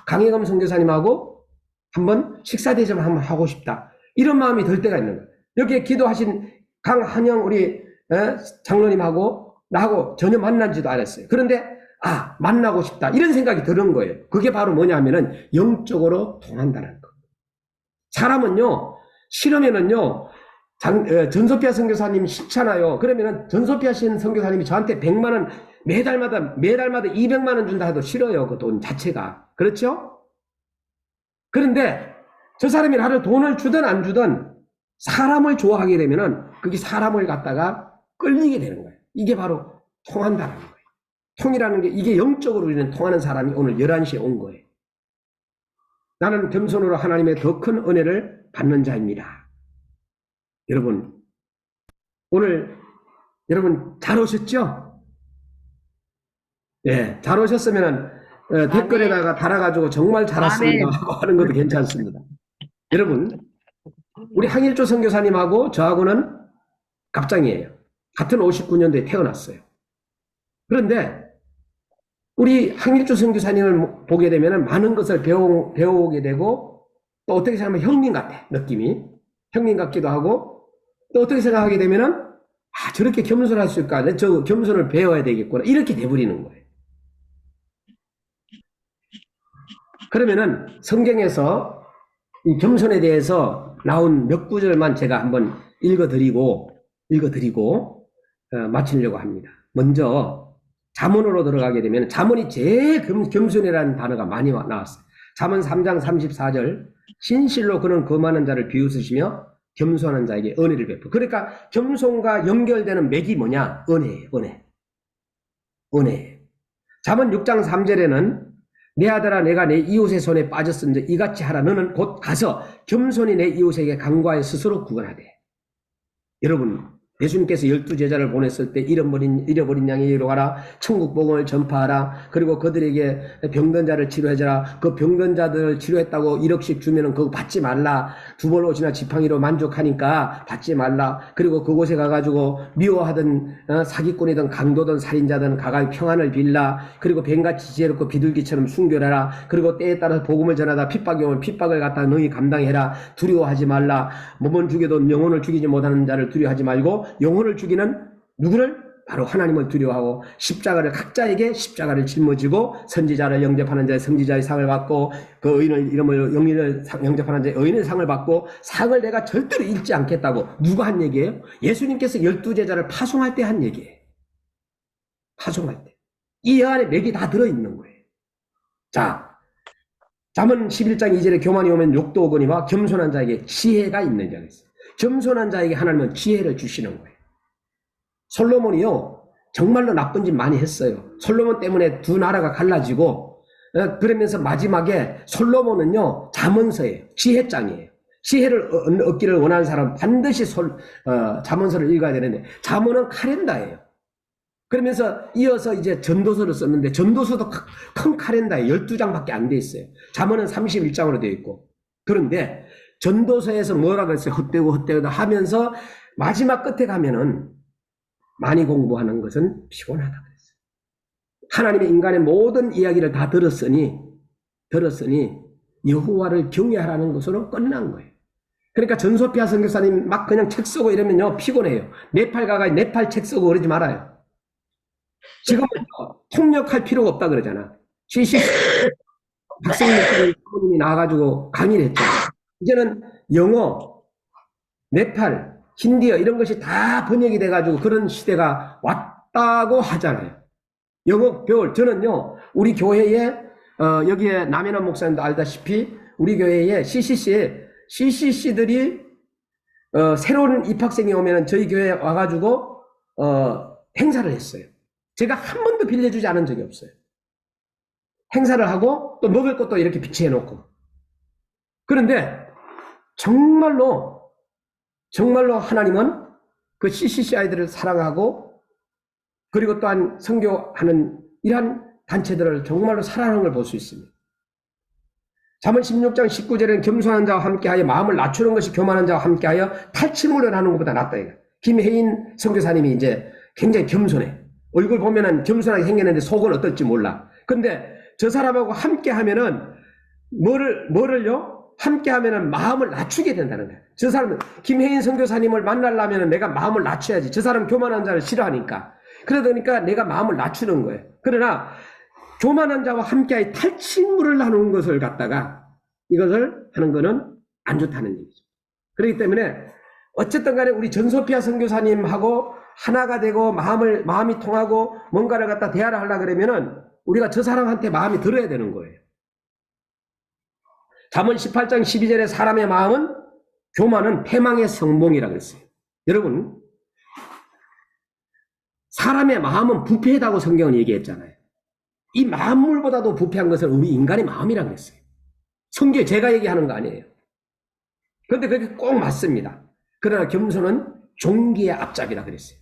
강혜금 선교사님하고 한번 식사 대접을 한번 하고 싶다. 이런 마음이 들 때가 있는 거예요. 여기에 기도하신 강한영 우리 장로님하고 나하고 전혀 만난지도 않았어요. 그런데 만나고 싶다. 이런 생각이 드는 거예요. 그게 바로 뭐냐면은 영적으로 통한다는 거. 사람은요, 싫으면은요, 전소피아 선교사님 싫잖아요. 그러면은 전소피아 선교사님이 저한테 100만 원 매달마다 200만 원 준다 해도 싫어요. 그 돈 자체가. 그렇죠? 그런데 저 사람이 나를 돈을 주든 안 주든 사람을 좋아하게 되면은 그게 사람을 갖다가 끌리게 되는 거예요. 이게 바로 통한다는 거예요. 통이라는 게 이게 영적으로 우리는 통하는 사람이 오늘 11시에 온 거예요. 나는 겸손으로 하나님의 더 큰 은혜를 받는 자입니다. 여러분, 오늘 여러분 잘 오셨죠? 예, 잘 오셨으면 댓글에다가 달아가지고 정말 잘 왔습니다 하고 하는 것도 괜찮습니다. 여러분, 우리 항일조 선교사님하고 저하고는 갑장이에요. 같은 59년도에 태어났어요. 그런데 우리 항일조 선교사님을 보게 되면 많은 것을 배우게 되고 또 어떻게 생각하면 형님 같아. 느낌이. 형님 같기도 하고 또 어떻게 생각하게 되면은 저렇게 겸손할 수 있을까? 저 겸손을 배워야 되겠구나. 이렇게 돼버리는 거예요. 그러면은 성경에서 이 겸손에 대해서 나온 몇 구절만 제가 한번 읽어드리고 마치려고 합니다. 먼저 잠언으로 들어가게 되면 잠언이 제일 겸손이라는 단어가 많이 나왔어요. 잠언 3장 34절 신실로 그는 거만한 자를 비웃으시며 겸손한 자에게 은혜를 베풀어. 그러니까 겸손과 연결되는 맥이 뭐냐? 은혜예요. 은혜. 잠언 6장 3절에는 내 아들아 내가 내 이웃의 손에 빠졌은지 이같이 하라. 너는 곧 가서 겸손히 내 이웃에게 간과해 스스로 구원하되. 여러분, 예수님께서 12제자를 보냈을 때 잃어버린 양이 이리로 가라. 천국 복음을 전파하라. 그리고 그들에게 병든 자를 치료해줘라. 그 병든 자들을 치료했다고 1억씩 주면은 그거 받지 말라. 두 벌 옷이나 지팡이로 만족하니까 받지 말라. 그리고 그곳에 가가지고 미워하던 사기꾼이든 강도든 살인자든 가까이 평안을 빌라. 그리고 뱀같이 지혜롭고 비둘기처럼 순결하라. 그리고 때에 따라서 복음을 전하다 핍박이 오면 핍박을 갖다 너희 감당해라. 두려워하지 말라. 몸은 죽여도 영혼을 죽이지 못하는 자를 두려워하지 말고 영혼을 죽이는 누구를? 바로 하나님을 두려워하고 십자가를 각자에게 십자가를 짊어지고 선지자를 영접하는 자의 선지자의 상을 받고 그 의인을 이름을 영접하는 자의 의인의 상을 받고 상을 내가 절대로 잃지 않겠다고 누가 한 얘기예요? 예수님께서 12제자를 파송할 때 한 얘기예요. 파송할 때. 이 안에 맥이 다 들어있는 거예요. 자, 잠언 11장 2절에 교만이 오면 욕도 오거니와 겸손한 자에게 지혜가 있는 자가 있어요. 겸손한 자에게 하나님은 지혜를 주시는 거예요. 솔로몬이요, 정말로 나쁜 짓 많이 했어요. 솔로몬 때문에 두 나라가 갈라지고, 그러면서 마지막에 솔로몬은요, 잠언서예요. 지혜장이에요. 지혜를 얻기를 원하는 사람은 반드시 잠언서를 읽어야 되는데, 잠언은 카렌다예요. 그러면서 이어서 이제 전도서를 썼는데, 전도서도 큰 카렌다예요. 12장밖에 안 돼 있어요. 잠언은 31장으로 되어 있고. 그런데, 전도서에서 뭐라 그랬어요? 헛되고 하면서 마지막 끝에 가면은 많이 공부하는 것은 피곤하다 그랬어요. 하나님의 인간의 모든 이야기를 다 들었으니 여호와를 경외하라는 것으로 끝난 거예요. 그러니까 전소피아 선교사님 막 그냥 책 쓰고 이러면요 피곤해요. 네팔 가가 네팔 책 쓰고 그러지 말아요. 지금은 통역할 필요가 없다 그러잖아. 박성민이 나와가지고 강의를 했잖아. 이제는 영어, 네팔, 힌디어 이런 것이 다 번역이 돼가지고 그런 시대가 왔다고 하잖아요. 영어 배울 저는요 우리 교회에 여기에 남현원 목사님도 알다시피 우리 교회에 CCC들이 새로운 입학생이 오면은 저희 교회에 와가지고 행사를 했어요. 제가 한 번도 빌려주지 않은 적이 없어요. 행사를 하고 또 먹을 것도 이렇게 비치해 놓고. 그런데 정말로 하나님은 그 CCC 아이들을 사랑하고 그리고 또한 선교하는 이러한 단체들을 정말로 사랑하는 걸 볼 수 있습니다. 잠언 16장 19절에는 겸손한 자와 함께하여 마음을 낮추는 것이 교만한 자와 함께하여 탈취물을 하는 것보다 낫다. 이거. 김혜인 선교사님이 이제 굉장히 겸손해. 얼굴 보면은 겸손하게 생겼는데 속은 어떨지 몰라. 근데 저 사람하고 함께하면은 뭐를요? 함께하면은 마음을 낮추게 된다는 거예요. 저 사람은 김혜인 선교사님을 만나려면은 내가 마음을 낮춰야지. 저 사람 교만한 자를 싫어하니까. 그러니까 내가 마음을 낮추는 거예요. 그러나 교만한 자와 함께하여 탈취물을 나누는 것을 갖다가 이것을 하는 거는 안 좋다는 얘기죠. 그렇기 때문에 어쨌든 간에 우리 전소피아 선교사님하고 하나가 되고 마음이 통하고 뭔가를 갖다 대화를 하려고 그러면은 우리가 저 사람한테 마음이 들어야 되는 거예요. 잠언 18장 12절에 사람의 마음은 교만은 패망의 성봉이라고 그랬어요. 여러분, 사람의 마음은 부패하다고 성경은 얘기했잖아요. 이 만물보다도 부패한 것은 우리 인간의 마음이라고 했어요. 성경에 제가 얘기하는 거 아니에요. 그런데 그게 꼭 맞습니다. 그러나 겸손은 종기의 앞잡이라 그랬어요.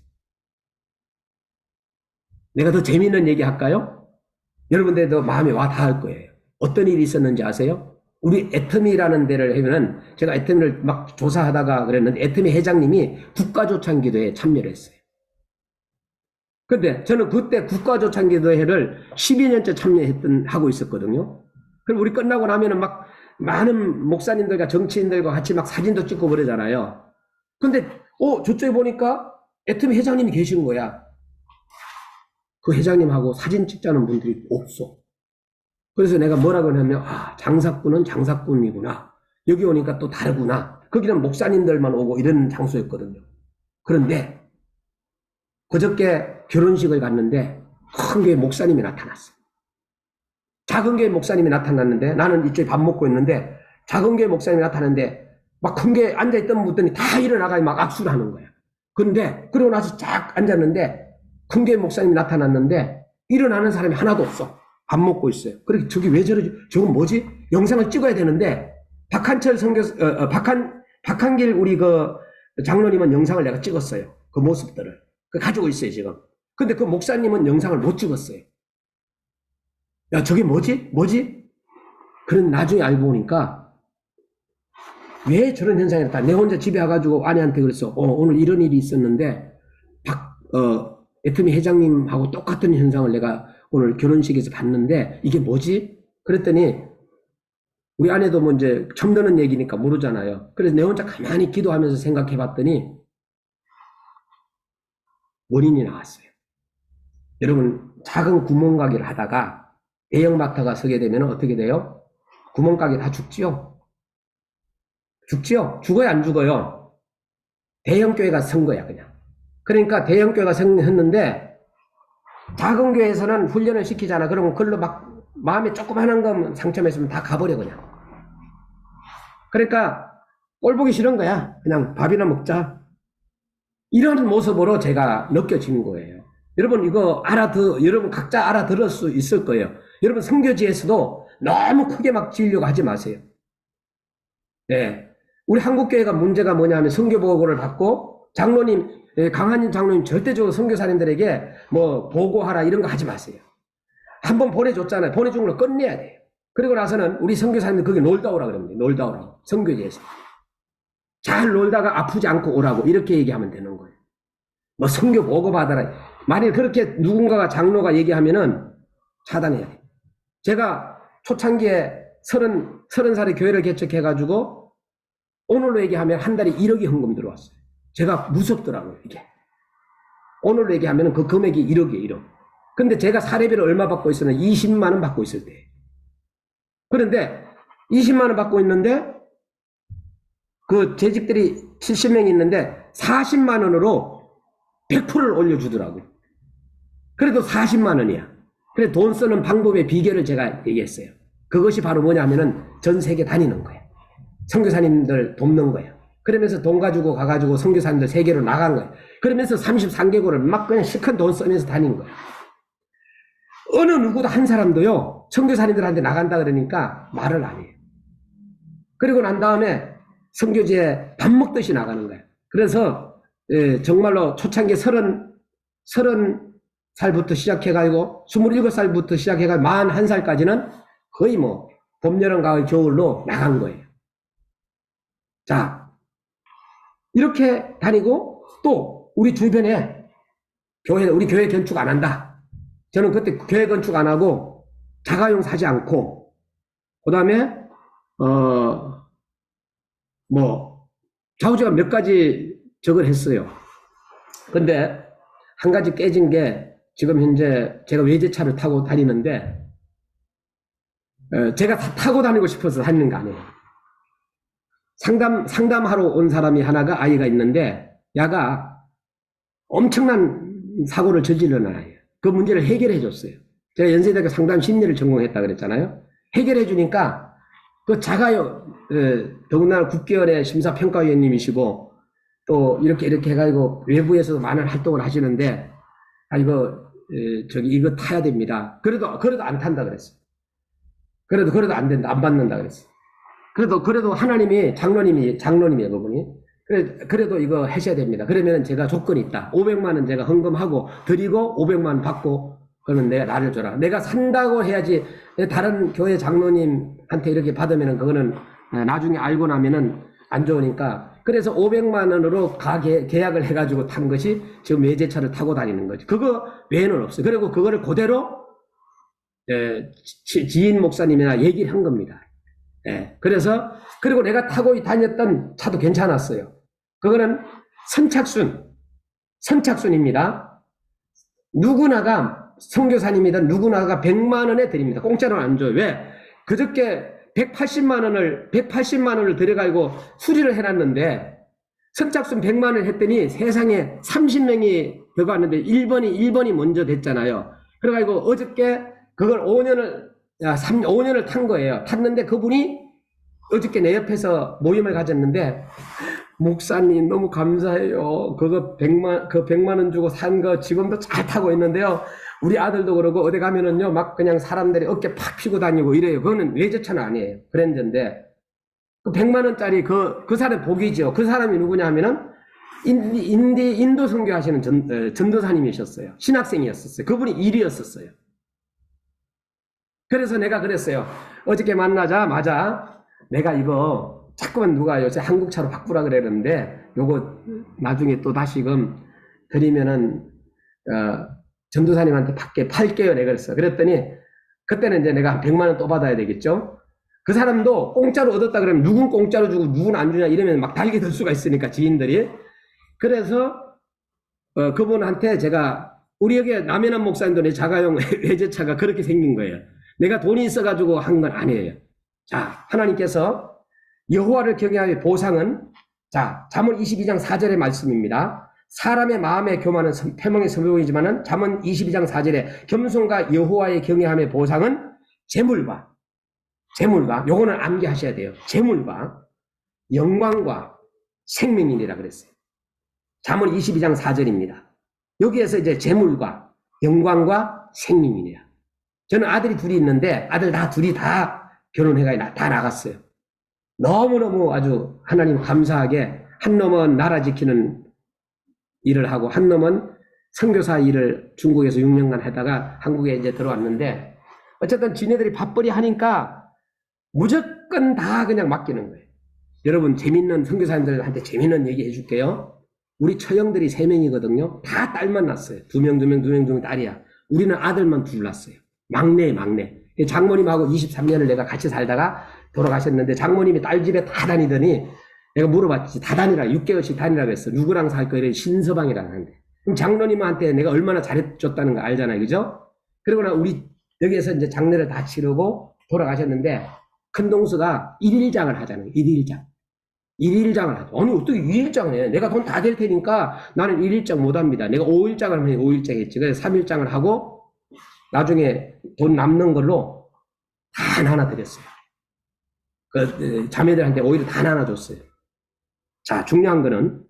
내가 더 재미있는 얘기 할까요? 여러분들도 마음에 와 닿을 거예요. 어떤 일이 있었는지 아세요? 우리 애터미라는 데를 하면은 제가 애터미를 막 조사하다가 그랬는데 애터미 회장님이 국가조창기도회에 참여를 했어요. 근데 저는 그때 국가조창기도회를 12년째 하고 있었거든요. 그럼 우리 끝나고 나면은 막 많은 목사님들과 정치인들과 같이 막 사진도 찍고 그러잖아요. 근데, 저쪽에 보니까 애터미 회장님이 계신 거야. 그 회장님하고 사진 찍자는 분들이 없어. 그래서 내가 뭐라고 하냐면, 장사꾼은 장사꾼이구나. 여기 오니까 또 다르구나. 거기는 목사님들만 오고 이런 장소였거든요. 그런데, 그저께 결혼식을 갔는데, 큰 교회 목사님이 나타났어요. 작은 교회 목사님이 나타났는데, 나는 이쪽에 밥 먹고 있는데, 작은 교회 목사님이 나타났는데, 막 큰 교회에 앉아있던 분들이 다 일어나가 막 악수를 하는 거야. 그런데, 그러고 나서 쫙 앉았는데, 큰 교회 목사님이 나타났는데, 일어나는 사람이 하나도 없어. 밥 먹고 있어요. 그렇게 저기 왜 저러지? 저건 뭐지? 영상을 찍어야 되는데, 박한철 박한길 우리 그 장로님은 영상을 내가 찍었어요. 그 모습들을. 가지고 있어요, 지금. 근데 그 목사님은 영상을 못 찍었어요. 야, 저게 뭐지? 그런 나중에 알고 보니까 왜 저런 현상이 나타나? 내 혼자 집에 와가지고 아내한테 그랬어. 오늘 이런 일이 있었는데 애터미 회장님하고 똑같은 현상을 내가 오늘 결혼식에서 봤는데 이게 뭐지? 그랬더니 우리 아내도 뭐 이제 처음 듣는 얘기니까 모르잖아요. 그래서 내 혼자 가만히 기도하면서 생각해 봤더니 원인이 나왔어요. 여러분, 작은 구멍가게를 하다가 대형마트가 서게 되면 어떻게 돼요? 구멍가게 다 죽지요? 죽어요, 안 죽어요? 대형교회가 선 거야, 그냥. 그러니까 대형교회가 생겼는데 작은 교회에서는 훈련을 시키잖아. 그러면 그걸로 막 마음에 조그마한 거 상처만 있으면 다 가버려, 그냥. 그러니까 꼴 보기 싫은 거야. 그냥 밥이나 먹자. 이런 모습으로 제가 느껴진 거예요. 여러분 여러분 각자 알아들을 수 있을 거예요. 여러분 선교지에서도 너무 크게 막 지으려고 하지 마세요. 네. 우리 한국교회가 문제가 뭐냐면 선교보고를 받고 강한님 장로님 절대적으로 선교사님들에게 뭐 보고하라 이런 거 하지 마세요. 한번 보내줬잖아요. 보내준 걸로 끝내야 돼요. 그리고 나서는 우리 선교사님들 거기 놀다 오라 그럽니다. 놀다 오라고. 선교지에서. 잘 놀다가 아프지 않고 오라고 이렇게 얘기하면 되는 거예요. 뭐 선교 보고 받아라. 만일 그렇게 누군가가 장로가 얘기하면은 차단해야 돼요. 제가 초창기에 30살에 교회를 개척해가지고 오늘로 얘기하면 한 달에 1억이 헌금 들어왔어요. 제가 무섭더라고요, 이게. 오늘로 얘기하면 그 금액이 1억이에요, 1억. 근데 제가 사례비를 얼마 받고 있었나? 20만 원 받고 있을 때. 그런데 20만 원 받고 있는데 그 재직들이 70명이 있는데 40만 원으로 100%를 올려주더라고요. 그래도 40만 원이야. 그래 돈 쓰는 방법의 비결을 제가 얘기했어요. 그것이 바로 뭐냐면은 전 세계 다니는 거예요. 선교사님들 돕는 거예요. 그러면서 돈 가지고 가가지고 선교사님들 세계로 나간 거예요. 그러면서 33개국을 막 그냥 실컷 돈 쓰면서 다닌 거예요. 어느 누구도 한 사람도요, 선교사님들한테 나간다 그러니까 말을 안 해요. 그리고 난 다음에 선교지에 밥 먹듯이 나가는 거예요. 그래서 정말로 초창기 30 살부터 시작해가지고 27살부터 해가지고 41살까지는 거의 뭐 봄, 여름, 가을, 겨울로 나간 거예요. 자, 이렇게 다니고 또 우리 주변에 우리 교회 건축 안 한다. 저는 그때 교회 건축 안 하고 자가용 사지 않고 그 다음에 뭐 좌우지가 몇 가지 저걸 했어요. 근데 한 가지 깨진 게 지금 현재 제가 외제차를 타고 다니는데 제가 다 타고 다니고 싶어서 하는 거 아니에요. 상담하러 온 사람이 하나가 아이가 있는데 야가 엄청난 사고를 저지른 아이예요. 그 문제를 해결해 줬어요. 제가 연세대학교 상담 심리를 전공했다 그랬잖아요. 해결해 주니까 그 자가요, 더군다나 국계원의 심사평가위원님이시고 또 이렇게 해가지고 외부에서도 많은 활동을 하시는데 이거 타야 됩니다. 그래도 안 탄다 그랬어요. 그래도 안 된다, 안 받는다 그랬어요. 그래도 하나님이 장로님이에요, 그분이. 그래도 이거 하셔야 됩니다. 그러면 제가 조건이 있다. 500만 원 제가 헌금하고 드리고 500만 원 받고 그러면 내가 나를 줘라. 내가 산다고 해야지. 다른 교회 장로님한테 이렇게 받으면은 그거는 나중에 알고 나면은 안 좋으니까. 그래서 500만 원으로 계약을 해가지고 탄 것이 지금 외제차를 타고 다니는 거죠. 그거 외에는 없어요. 그리고 그거를 그대로 지인 목사님이나 얘기를 한 겁니다. 그리고 내가 타고 다녔던 차도 괜찮았어요. 그거는 선착순입니다. 누구나가 선교사님이든 누구나가 100만 원에 드립니다. 공짜로는 안 줘요. 왜? 그저께 180만 원을 들여가지고 수리를 해놨는데 선착순 100만 원을 했더니 세상에 30명이 들어갔는데 1번이 먼저 됐잖아요. 그래가지고 어저께 그걸 5년을 탄 거예요. 탔는데 그분이 어저께 내 옆에서 모임을 가졌는데 목사님 너무 감사해요. 그거 100만 원 주고 산 거 지금도 잘 타고 있는데요. 우리 아들도 그러고 어디 가면은요 막 그냥 사람들이 어깨 팍 피고 다니고 이래요. 그거는 외제차는 아니에요. 그랜저인데 그 100만 원짜리 그 사람 복이죠. 그 사람이 누구냐 하면은 인도 선교하시는 전도사님이셨어요. 신학생이었었어요. 그분이 일이었었어요. 그래서 내가 그랬어요. 어저께 만나자마자 내가 이거 자꾸만 누가 요새 한국차로 바꾸라 그랬는데 요거 나중에 또 다시금 드리면은 전도사님한테 팔게요. 내가 그랬어. 그랬더니 그때는 이제 내가 100만 원 또 받아야 되겠죠. 그 사람도 공짜로 얻었다 그러면 누군 공짜로 주고 누군 안 주냐 이러면 막 달게 될 수가 있으니까 지인들이. 그래서 그분한테 제가 우리 여기 남해남 목사님도 내 자가용 외제차가 그렇게 생긴 거예요. 내가 돈이 있어가지고 한 건 아니에요. 자, 하나님께서 여호와를 경외하여 보상은 자, 잠언 22장 4절의 말씀입니다. 사람의 마음의 교만은 패망의 선봉이지만은 잠언 22장 4절에 겸손과 여호와의 경외함의 보상은 재물과 요거는 암기하셔야 돼요. 재물과 영광과 생명이니라 그랬어요. 잠언 22장 4절입니다. 여기에서 이제 재물과 영광과 생명이니라. 저는 아들이 둘이 있는데 아들 둘이 다 결혼해가 다 나갔어요. 너무너무 아주 하나님 감사하게 한 놈은 나라 지키는 일을 하고 한 놈은 선교사 일을 중국에서 6년간 하다가 한국에 이제 들어왔는데 어쨌든 지네들이 밥벌이 하니까 무조건 다 그냥 맡기는 거예요. 여러분 재밌는 선교사님들한테 재밌는 얘기 해줄게요. 우리 처형들이 3명이거든요. 다 딸만 낳았어요. 2명 딸이야. 우리는 아들만 둘 낳았어요. 막내. 장모님하고 23년을 내가 같이 살다가 돌아가셨는데 장모님이 딸 집에 다 다니더니 내가 물어봤지. 다 다니라. 6개월씩 다니라고 했어. 누구랑 살 거예요? 신서방이라고 하는데. 그럼 장로님한테 내가 얼마나 잘해줬다는 거 알잖아요. 그죠? 그리고 나 우리 여기에서 이제 장례를 다 치르고 돌아가셨는데 큰 동수가 1일장을 하잖아요. 1일장을 하죠. 아니 어떻게 2일장을 해? 내가 돈 다 될 테니까 나는 1일장 못합니다. 내가 5일장을 하면 5일장 했지. 그래서 3일장을 하고 나중에 돈 남는 걸로 다 나눠드렸어요. 그 자매들한테 오히려 다 나눠줬어요. 자, 중요한 거는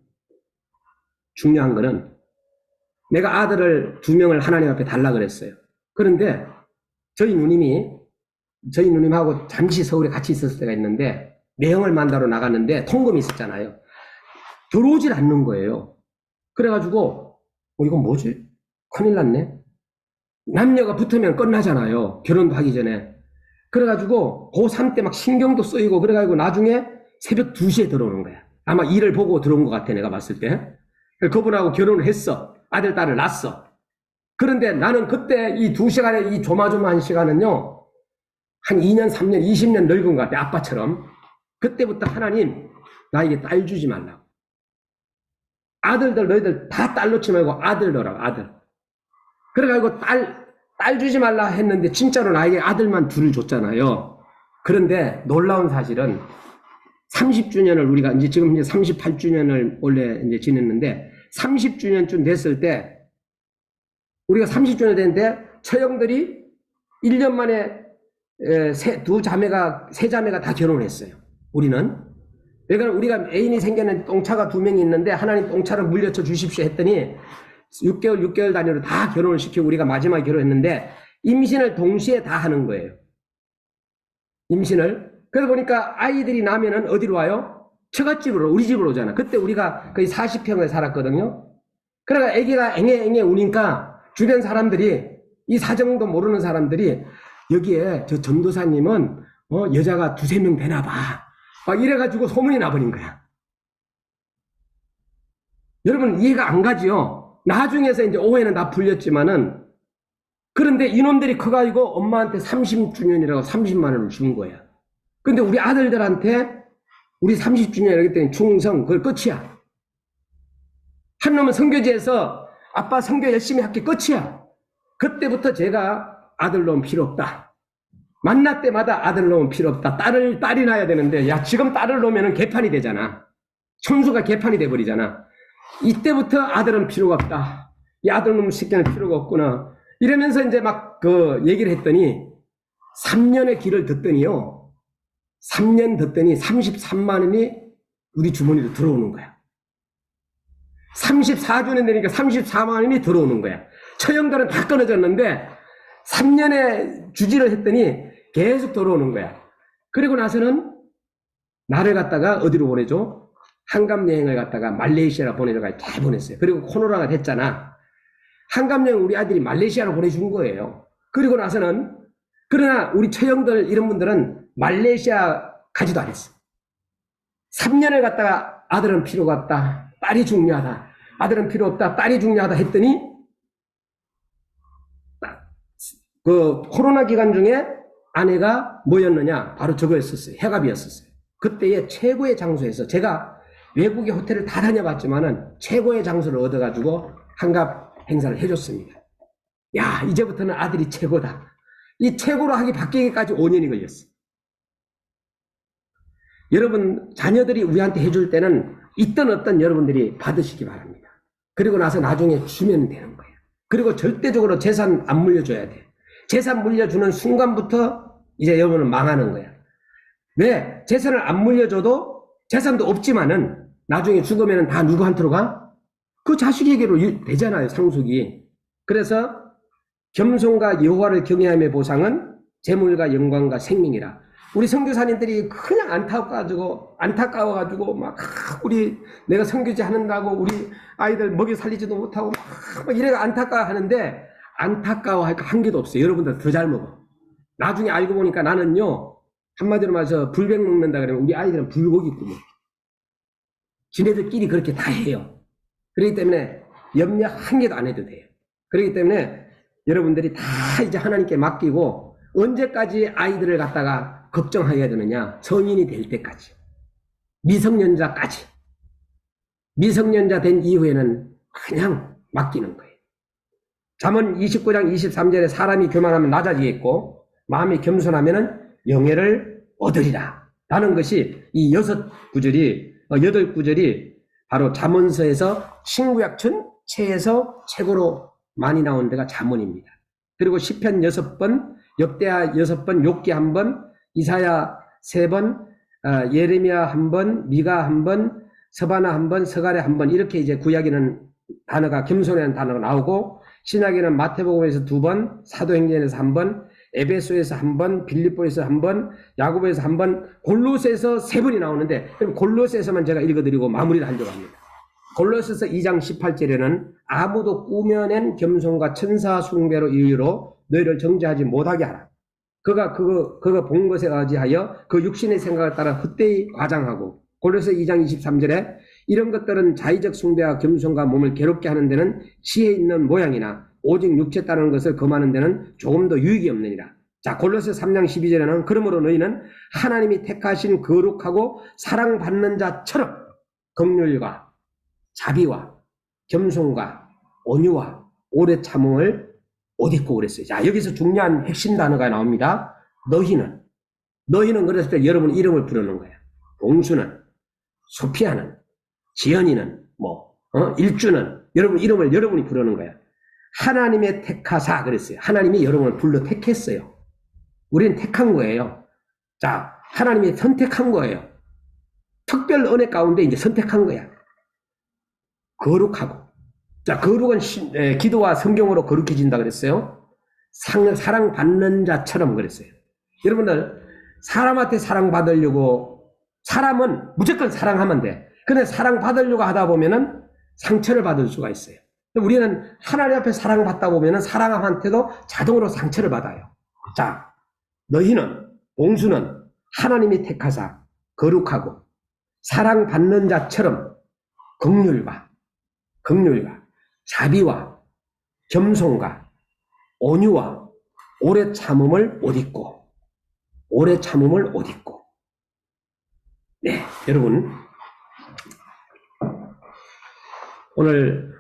내가 아들을 2명을 하나님 앞에 달라 그랬어요. 그런데 저희 누님하고 잠시 서울에 같이 있었을 때가 있는데 매형을 만나러 나갔는데 통금이 있었잖아요. 들어오질 않는 거예요. 그래가지고 이건 뭐지? 큰일 났네. 남녀가 붙으면 끝나잖아요. 결혼도 하기 전에. 그래가지고 고3 때 막 신경도 쓰이고 그래가지고 나중에 새벽 2시에 들어오는 거야. 아마 일을 보고 들어온 것 같아, 내가 봤을 때. 그분하고 결혼을 했어. 아들, 딸을 낳았어. 그런데 나는 그때 이 2시간의 이 조마조마한 시간은요, 한 2년, 3년, 20년 늙은 것 같아, 아빠처럼. 그때부터 하나님, 나에게 딸 주지 말라고. 아들들, 너희들 다 딸 놓지 말고 아들 넣으라고, 아들. 그래가지고 딸 주지 말라 했는데, 진짜로 나에게 아들만 둘을 줬잖아요. 그런데 놀라운 사실은 30주년을 우리가 이제 지금 이제 38주년을 원래 이제 지냈는데, 30주년쯤 됐을 때, 우리가 30주년 됐는데, 처형들이 1년 만에 세 자매가 다 결혼했어요. 우리는. 그러니까 우리가 애인이 생겼는데 똥차가 2명이 있는데 하나님 똥차를 물려쳐 주십시오 했더니 6개월 단위로 다 결혼을 시키고 우리가 마지막에 결혼했는데 임신을 동시에 다 하는 거예요. 임신을. 그러다 보니까 아이들이 나면은 어디로 와요? 처갓집으로, 우리 집으로 오잖아. 그때 우리가 거의 40평을 살았거든요. 그러니까 애기가 앵앵 우니까 주변 사람들이, 이 사정도 모르는 사람들이, 여기에 저 전도사님은 여자가 2-3명 되나 봐. 막 이래가지고 소문이 나버린 거야. 여러분 이해가 안 가지요? 나중에서 이제 오해는 다 풀렸지만은, 그런데 이놈들이 커가지고 엄마한테 30주년이라고 30만 원을 준 거야. 근데 우리 아들들한테 우리 30주년 이랬더니 충성, 그걸 끝이야. 한 놈은 선교지에서 아빠 선교 열심히 할게, 끝이야. 그때부터 제가 아들 놈 필요 없다. 만날 때마다 아들 놈 필요 없다. 딸이 낳아야 되는데, 야, 지금 딸을 놓으면 개판이 되잖아. 청수가 개판이 돼버리잖아. 이때부터 아들은 필요가 없다. 이 아들 놈 새끼는 필요가 없구나. 이러면서 이제 막 얘기를 했더니, 3년의 길을 듣더니요. 3년 듣더니 33만 원이 우리 주머니로 들어오는 거야. 34주년 되니까 34만 원이 들어오는 거야. 처형들은 다 끊어졌는데 3년의 주지를 했더니 계속 들어오는 거야. 그리고 나서는 나를 갖다가 어디로 보내줘? 한감여행을 갖다가 말레이시아로 보내줘가 잘 보냈어요. 그리고 코로나가 됐잖아. 한감여행 우리 아들이 말레이시아로 보내준 거예요. 그리고 나서는, 그러나 우리 처형들 이런 분들은 말레이시아 가지도 않았어. 3년을 갖다가 아들은 필요가 없다. 딸이 중요하다. 아들은 필요 없다. 딸이 중요하다 했더니 그 코로나 기간 중에 아내가 뭐였느냐? 바로 저거였었어요. 해갑이었었어요. 그때의 최고의 장소에서, 제가 외국의 호텔을 다 다녀봤지만은 최고의 장소를 얻어가지고 한갑 행사를 해줬습니다. 야, 이제부터는 아들이 최고다. 이 최고로 하기 바뀌기까지 5년이 걸렸어. 여러분, 자녀들이 우리한테 해줄 때는 있던 어떤 여러분들이 받으시기 바랍니다. 그리고 나서 나중에 주면 되는 거예요. 그리고 절대적으로 재산 안 물려줘야 돼. 재산 물려주는 순간부터 이제 여러분은 망하는 거야. 왜? 재산을 안 물려줘도 재산도 없지만은 나중에 죽으면 다 누구한테로 가? 그 자식에게로 되잖아요, 상속이. 그래서 겸손과 여호와를 경외함의 보상은 재물과 영광과 생명이라. 우리 선교사님들이 그냥 안타까워가지고 막 내가 선교지 하는다고 우리 아이들 먹여 살리지도 못하고 막 이래가 안타까워하는데, 안타까워할 거 한 개도 없어요. 여러분들 더 잘 먹어. 나중에 알고 보니까 나는요, 한마디로 말해서 불백 먹는다 그러면 우리 아이들은 불고기 굽어. 지네들끼리 그렇게 다 해요. 그렇기 때문에 염려 한 개도 안 해도 돼요. 그렇기 때문에 여러분들이 다 이제 하나님께 맡기고, 언제까지 아이들을 갖다가 걱정해야 되느냐? 성인이 될 때까지. 미성년자까지. 미성년자 된 이후에는 그냥 맡기는 거예요. 잠언 29장 23절에 사람이 교만하면 낮아지겠고 마음이 겸손하면 영예를 얻으리라 라는 것이, 이 8구절이 바로 잠언서에서 신구약 전체에서 최고로 많이 나온 데가 잠언입니다. 그리고 시편 6번, 역대하 6번, 욥기 1번, 이사야 3번, 예레미야 1번, 미가 1번, 서바나 1번, 서가랴 1번, 이렇게 이제 구약에는 단어가, 겸손이라는 단어가 나오고, 신약에는 마태복음에서 2번, 사도행전에서 1번, 에베소에서 1번, 빌립보에서 1번, 야고보에서 1번, 골로새에서 3번이 나오는데, 그럼 골로새에서만 제가 읽어드리고 마무리를 하려고 합니다. 골로새서 2장 18절에는 아무도 꾸며낸 겸손과 천사 숭배로 이유로 너희를 정죄하지 못하게 하라. 그가 본 것에 의지하여 그 육신의 생각을 따라 헛되이 과장하고, 골로새 2장 23절에 이런 것들은 자의적 숭배와 겸손과 몸을 괴롭게 하는 데는 지혜 있는 모양이나 오직 육체 따르는 것을 금하는 데는 조금 더 유익이 없느니라. 자, 골로새 3장 12절에는 그러므로 너희는 하나님이 택하신 거룩하고 사랑받는 자처럼 긍휼과 자비와 겸손과 온유와 오래 참음을 옷 입고 그랬어요. 자, 여기서 중요한 핵심 단어가 나옵니다. 너희는 그랬을 때 여러분 이름을 부르는 거야. 봉수는, 소피아는, 지연이는, 일주는 여러분 이름을 여러분이 부르는 거야. 하나님의 택하사 그랬어요. 하나님이 여러분을 불러 택했어요. 우리는 택한 거예요. 자, 하나님이 선택한 거예요. 특별 은혜 가운데 이제 선택한 거야. 거룩하고. 자, 거룩은 기도와 성경으로 거룩해진다 그랬어요. 사랑받는 자처럼 그랬어요. 여러분들, 사람한테 사랑받으려고, 사람은 무조건 사랑하면 돼. 근데 사랑받으려고 하다 보면은 상처를 받을 수가 있어요. 우리는 하나님 앞에 사랑받다 보면은 사람한테도 자동으로 상처를 받아요. 자, 너희는, 봉수는 하나님이 택하사 거룩하고 사랑받는 자처럼 긍휼과 자비와 겸손과 온유와 오래 참음을 옷 입고, 네, 여러분 오늘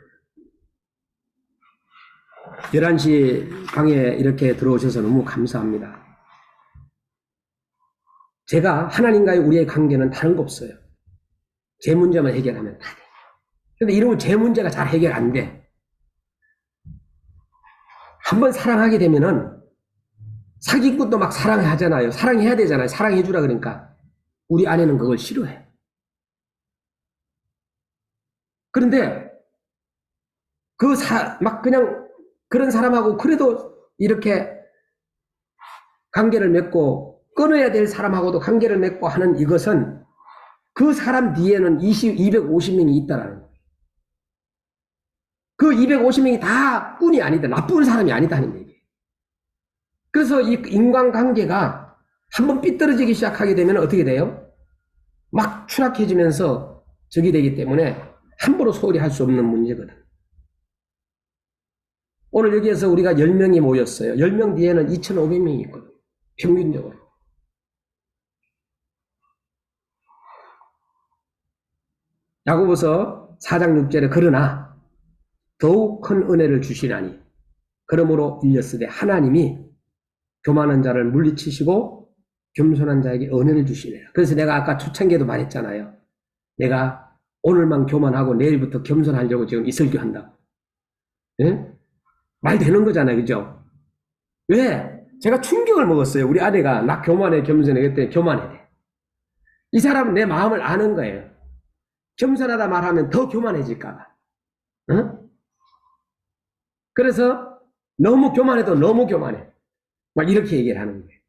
11시 방에 이렇게 들어오셔서 너무 감사합니다. 제가 하나님과의 우리의 관계는 다른 거 없어요. 제 문제만 해결하면 다 돼. 근데 이러면 제 문제가 잘 해결 안 돼. 한번 사랑하게 되면은 사기꾼도 막 사랑하잖아요. 사랑해야 되잖아요. 사랑해주라 그러니까. 우리 아내는 그걸 싫어해. 그런데 막 그냥 그런 사람하고 그래도 이렇게 관계를 맺고 끊어야 될 사람하고도 관계를 맺고 하는 이것은 그 사람 뒤에는 250명이 있다라는 거예요. 그 250명이 다 꾼이 아니다. 나쁜 사람이 아니다 하는 얘기예요. 그래서 이 인간관계가 한번 삐뚤어지기 시작하게 되면 어떻게 돼요? 막 추락해지면서 적이 되기 때문에 함부로 소홀히 할 수 없는 문제거든. 오늘 여기에서 우리가 10명이 모였어요. 10명 뒤에는 2,500명이 있거든. 평균적으로. 야고보서 4장 6절에 그러나 더욱 큰 은혜를 주시나니 그러므로 일렀으되 하나님이 교만한 자를 물리치시고 겸손한 자에게 은혜를 주시네요. 그래서 내가 아까 초창기에도 말했잖아요. 내가 오늘만 교만하고 내일부터 겸손하려고 지금 이설교한다고. 예? 말 되는 거잖아요. 그죠? 왜? 제가 충격을 먹었어요. 우리 아내가 나 교만해 겸손해 그랬더니 교만해. 이 사람은 내 마음을 아는 거예요. 겸손하다 말하면 더 교만해질까 봐. 응? 그래서 너무 교만해도 너무 교만해. 막 이렇게 얘기를 하는 거예요.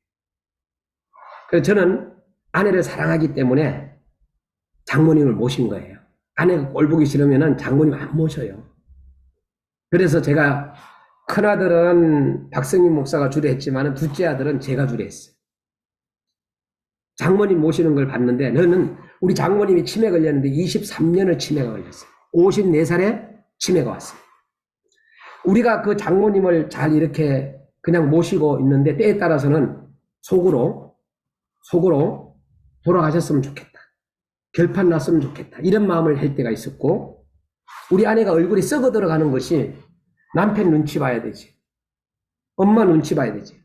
그래서 저는 아내를 사랑하기 때문에 장모님을 모신 거예요. 아내가 꼴 보기 싫으면 장모님 안 모셔요. 그래서 제가 큰아들은 박성민 목사가 주례했지만 둘째 아들은 제가 주례했어요. 장모님 모시는 걸 봤는데 너는 우리 장모님이 치매 걸렸는데 23년을 치매가 걸렸어요. 54살에 치매가 왔어요. 우리가 그 장모님을 잘 이렇게 그냥 모시고 있는데 때에 따라서는 속으로 돌아가셨으면 좋겠다. 결판 났으면 좋겠다. 이런 마음을 할 때가 있었고 우리 아내가 얼굴이 썩어 들어가는 것이 남편 눈치 봐야 되지. 엄마 눈치 봐야 되지.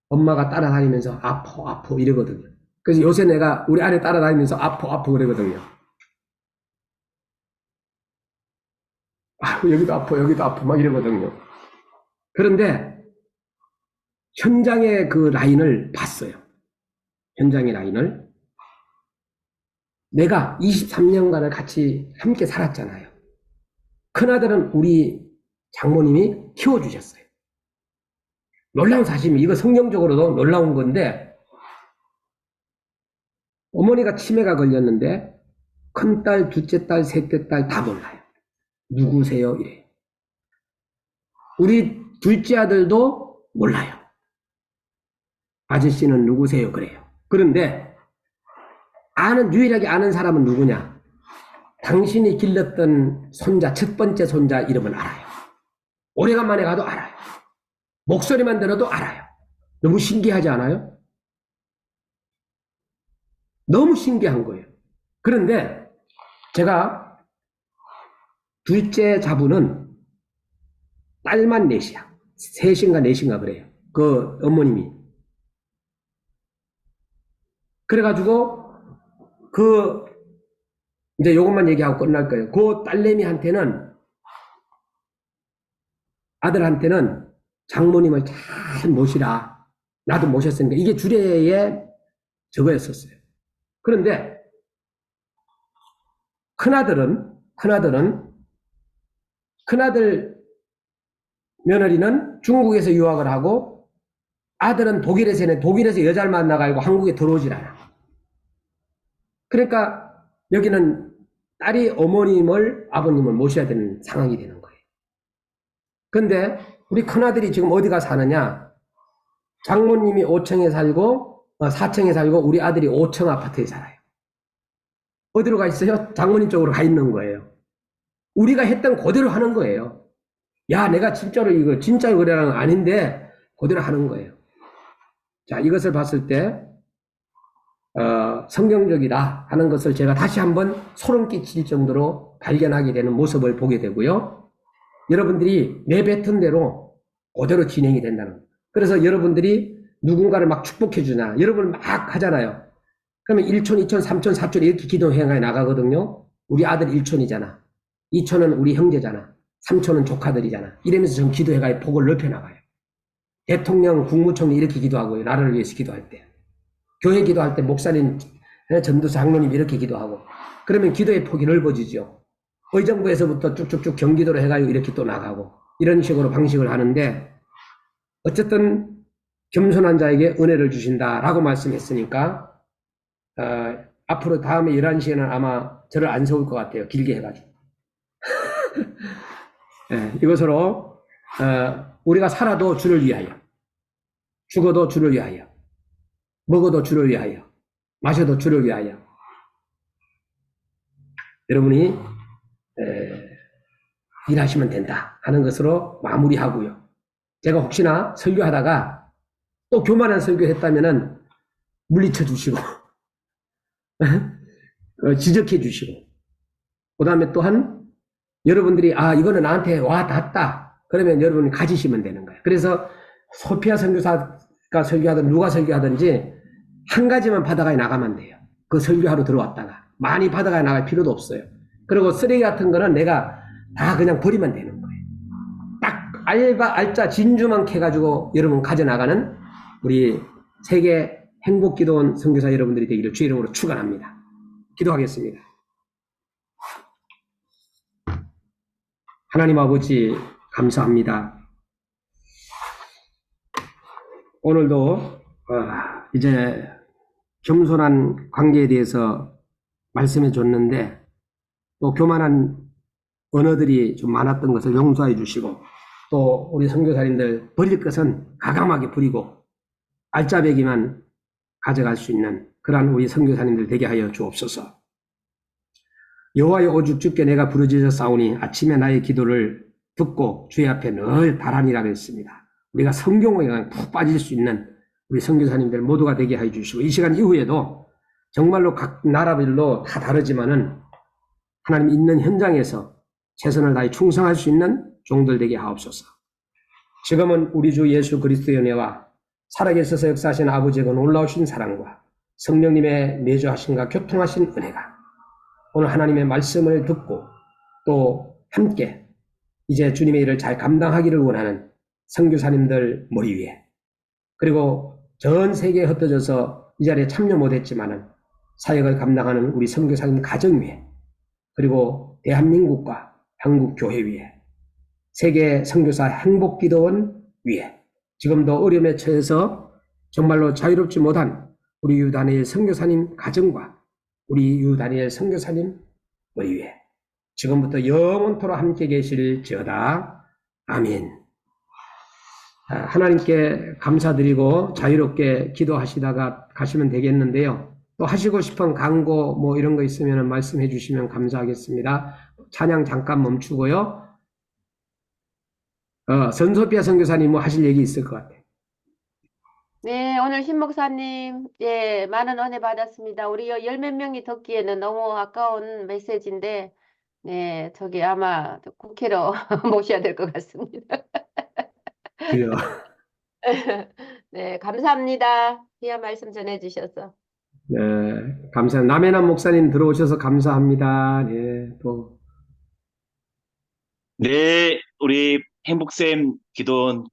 엄마가 따라다니면서 아파 이러거든요. 그래서 요새 내가 우리 아내 따라다니면서 아파 그러거든요. 여기도 아파 막 이러거든요. 그런데 현장의 그 라인을 봤어요. 현장의 라인을. 내가 23년간을 같이 함께 살았잖아요. 큰아들은 우리 장모님이 키워주셨어요. 놀라운 사실이 이거 성경적으로도 놀라운 건데 어머니가 치매가 걸렸는데 큰딸, 둘째 딸, 셋째 딸 다 몰라요. 누구세요? 이래요. 우리 둘째 아들도 몰라요. 아저씨는 누구세요? 그래요. 그런데 유일하게 아는 사람은 누구냐? 당신이 길렀던 손자, 첫 번째 손자 이름은 알아요. 오래간만에 가도 알아요. 목소리만 들어도 알아요. 너무 신기하지 않아요? 너무 신기한 거예요. 그런데 제가 둘째 자부는 딸만 넷이야. 셋인가 넷인가 그래요. 그 어머님이. 그래가지고 이제 요것만 얘기하고 끝날 거예요. 그 딸내미한테는, 아들한테는 장모님을 잘 모시라. 나도 모셨으니까. 이게 주례에 저거였었어요. 그런데 큰아들 며느리는 중국에서 유학을 하고 아들은 독일에서 여자를 만나가지고 한국에 들어오질 않아. 그러니까 여기는 딸이 아버님을 모셔야 되는 상황이 되는 거예요. 근데 우리 큰아들이 지금 어디가 사느냐? 장모님이 4층에 살고 우리 아들이 5층 아파트에 살아요. 어디로 가 있어요? 장모님 쪽으로 가 있는 거예요. 우리가 했던 그대로 하는 거예요. 야, 내가 진짜로 그래라는 건 아닌데 그대로 하는 거예요. 자, 이것을 봤을 때 성경적이다 하는 것을 제가 다시 한번 소름 끼칠 정도로 발견하게 되는 모습을 보게 되고요. 여러분들이 내뱉은 대로 그대로 진행이 된다는 거예요. 그래서 여러분들이 누군가를 막 축복해 주나, 여러분 막 하잖아요. 그러면 1촌, 2촌, 3촌, 4촌 이렇게 기도 행하에 나가거든요. 우리 아들 1촌이잖아. 2촌은 우리 형제잖아. 3촌은 조카들이잖아. 이러면서 전 기도 행하에 폭을 넓혀 나가요. 대통령, 국무총리 이렇게 기도하고요. 나라를 위해서 기도할 때. 교회 기도할 때 목사님, 전도사, 장로님 이렇게 기도하고. 그러면 기도의 폭이 넓어지죠. 의정부에서부터 쭉쭉쭉 경기도로 해가지고 이렇게 또 나가고. 이런 식으로 방식을 하는데, 어쨌든 겸손한 자에게 은혜를 주신다라고 말씀했으니까 앞으로 다음에 11시에는 아마 저를 안 세울 것 같아요. 길게 해가지고. 네, 이것으로 우리가 살아도 주를 위하여, 죽어도 주를 위하여, 먹어도 주를 위하여, 마셔도 주를 위하여. 여러분이 일하시면 된다 하는 것으로 마무리하고요. 제가 혹시나 설교하다가 또 교만한 설교했다면은 물리쳐 주시고 지적해 주시고, 그 다음에 또한 여러분들이 이거는 나한테 와 닿았다 그러면 여러분이 가지시면 되는 거예요. 그래서 소피아 선교사가 설교하든 누가 설교하든지 한 가지만 받아가 나가면 돼요. 그 설교하러 들어왔다가 많이 받아가 나갈 필요도 없어요. 그리고 쓰레기 같은 거는 내가 다 그냥 버리면 되는 거예요. 딱 알짜 진주만 캐가지고 여러분 가져나가는 우리 세계 행복기도원 선교사 여러분들이 되기를 주의 이름으로 축원합니다. 기도하겠습니다. 하나님 아버지 감사합니다. 오늘도 이제 겸손한 관계에 대해서 말씀해 줬는데, 또 교만한 언어들이 좀 많았던 것을 용서해 주시고, 또 우리 선교사님들 버릴 것은 과감하게 버리고 알짜배기만 가져갈 수 있는 그러한 우리 선교사님들 되게 하여 주옵소서. 여호와여 오직 주께 내가 부르짖어 싸우니 아침에 나의 기도를 듣고 주의 앞에 늘 달하니라 그랬습니다. 우리가 성경에 푹 빠질 수 있는 우리 선교사님들 모두가 되게 하여 주시고, 이 시간 이후에도 정말로 각 나라별로 다 다르지만은 하나님 있는 현장에서 최선을 다해 충성할 수 있는 종들 되게 하옵소서. 지금은 우리 주 예수 그리스도의 은혜와 살아계셔서 역사하신 아버지의 놀라우신 사랑과 성령님의 내주하심과 교통하신 은혜가 오늘 하나님의 말씀을 듣고 또 함께 이제 주님의 일을 잘 감당하기를 원하는 선교사님들 머리 위에, 그리고 전 세계에 흩어져서 이 자리에 참여 못했지만은 사역을 감당하는 우리 선교사님 가정 위에, 그리고 대한민국과 한국교회 위에, 세계 선교사 행복기도원 위에, 지금도 어려움에 처해서 정말로 자유롭지 못한 우리 유다니엘 선교사님 가정과 우리 유다니엘 선교사님 머리 위에, 지금부터 영원토록 함께 계실지어다. 아멘. 하나님께 감사드리고 자유롭게 기도하시다가 가시면 되겠는데요. 또 하시고 싶은 강고 뭐 이런 거 있으면 말씀해 주시면 감사하겠습니다. 찬양 잠깐 멈추고요. 전소피아 선교사님 뭐 하실 얘기 있을 것 같아요. 네, 오늘 신 목사님, 예, 많은 은혜 받았습니다. 우리 열 몇 명이 듣기에는 너무 아까운 메시지인데, 네, 저기 아마 국회로 모셔야 될 것 같습니다. 그래요. 네, 감사합니다. 귀한 말씀 전해주셔서. 네, 감사합니다. 남해남 목사님 들어오셔서 감사합니다. 네, 또. 네, 우리 행복샘 기도원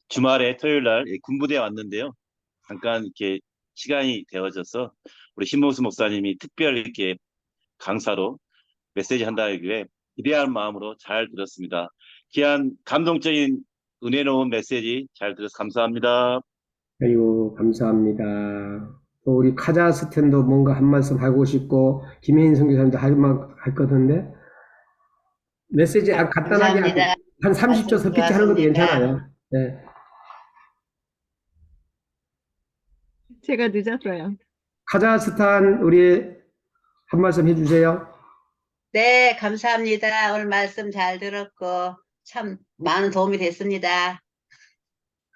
주말에 토요일 날 군부대에 왔는데요. 잠깐 이렇게 시간이 되어져서 우리 신봉수 목사님이 특별히 이렇게 강사로 메시지 한다길래 기대한 마음으로 잘 들었습니다. 귀한 감동적인 은혜로운 메시지 잘 들어서 감사합니다. 아이고, 감사합니다. 또 우리 카자흐스탄도 뭔가 한 말씀 하고 싶고, 김혜인 선교사님도 할 거던데, 메시지 간단하게 감사합니다. 한 30초 스피치 하는 것도 고맙습니다. 괜찮아요. 네. 제가 늦었어요. 카자흐스탄 우리 한 말씀 해주세요. 네, 감사합니다. 오늘 말씀 잘 들었고 참 많은 도움이 됐습니다.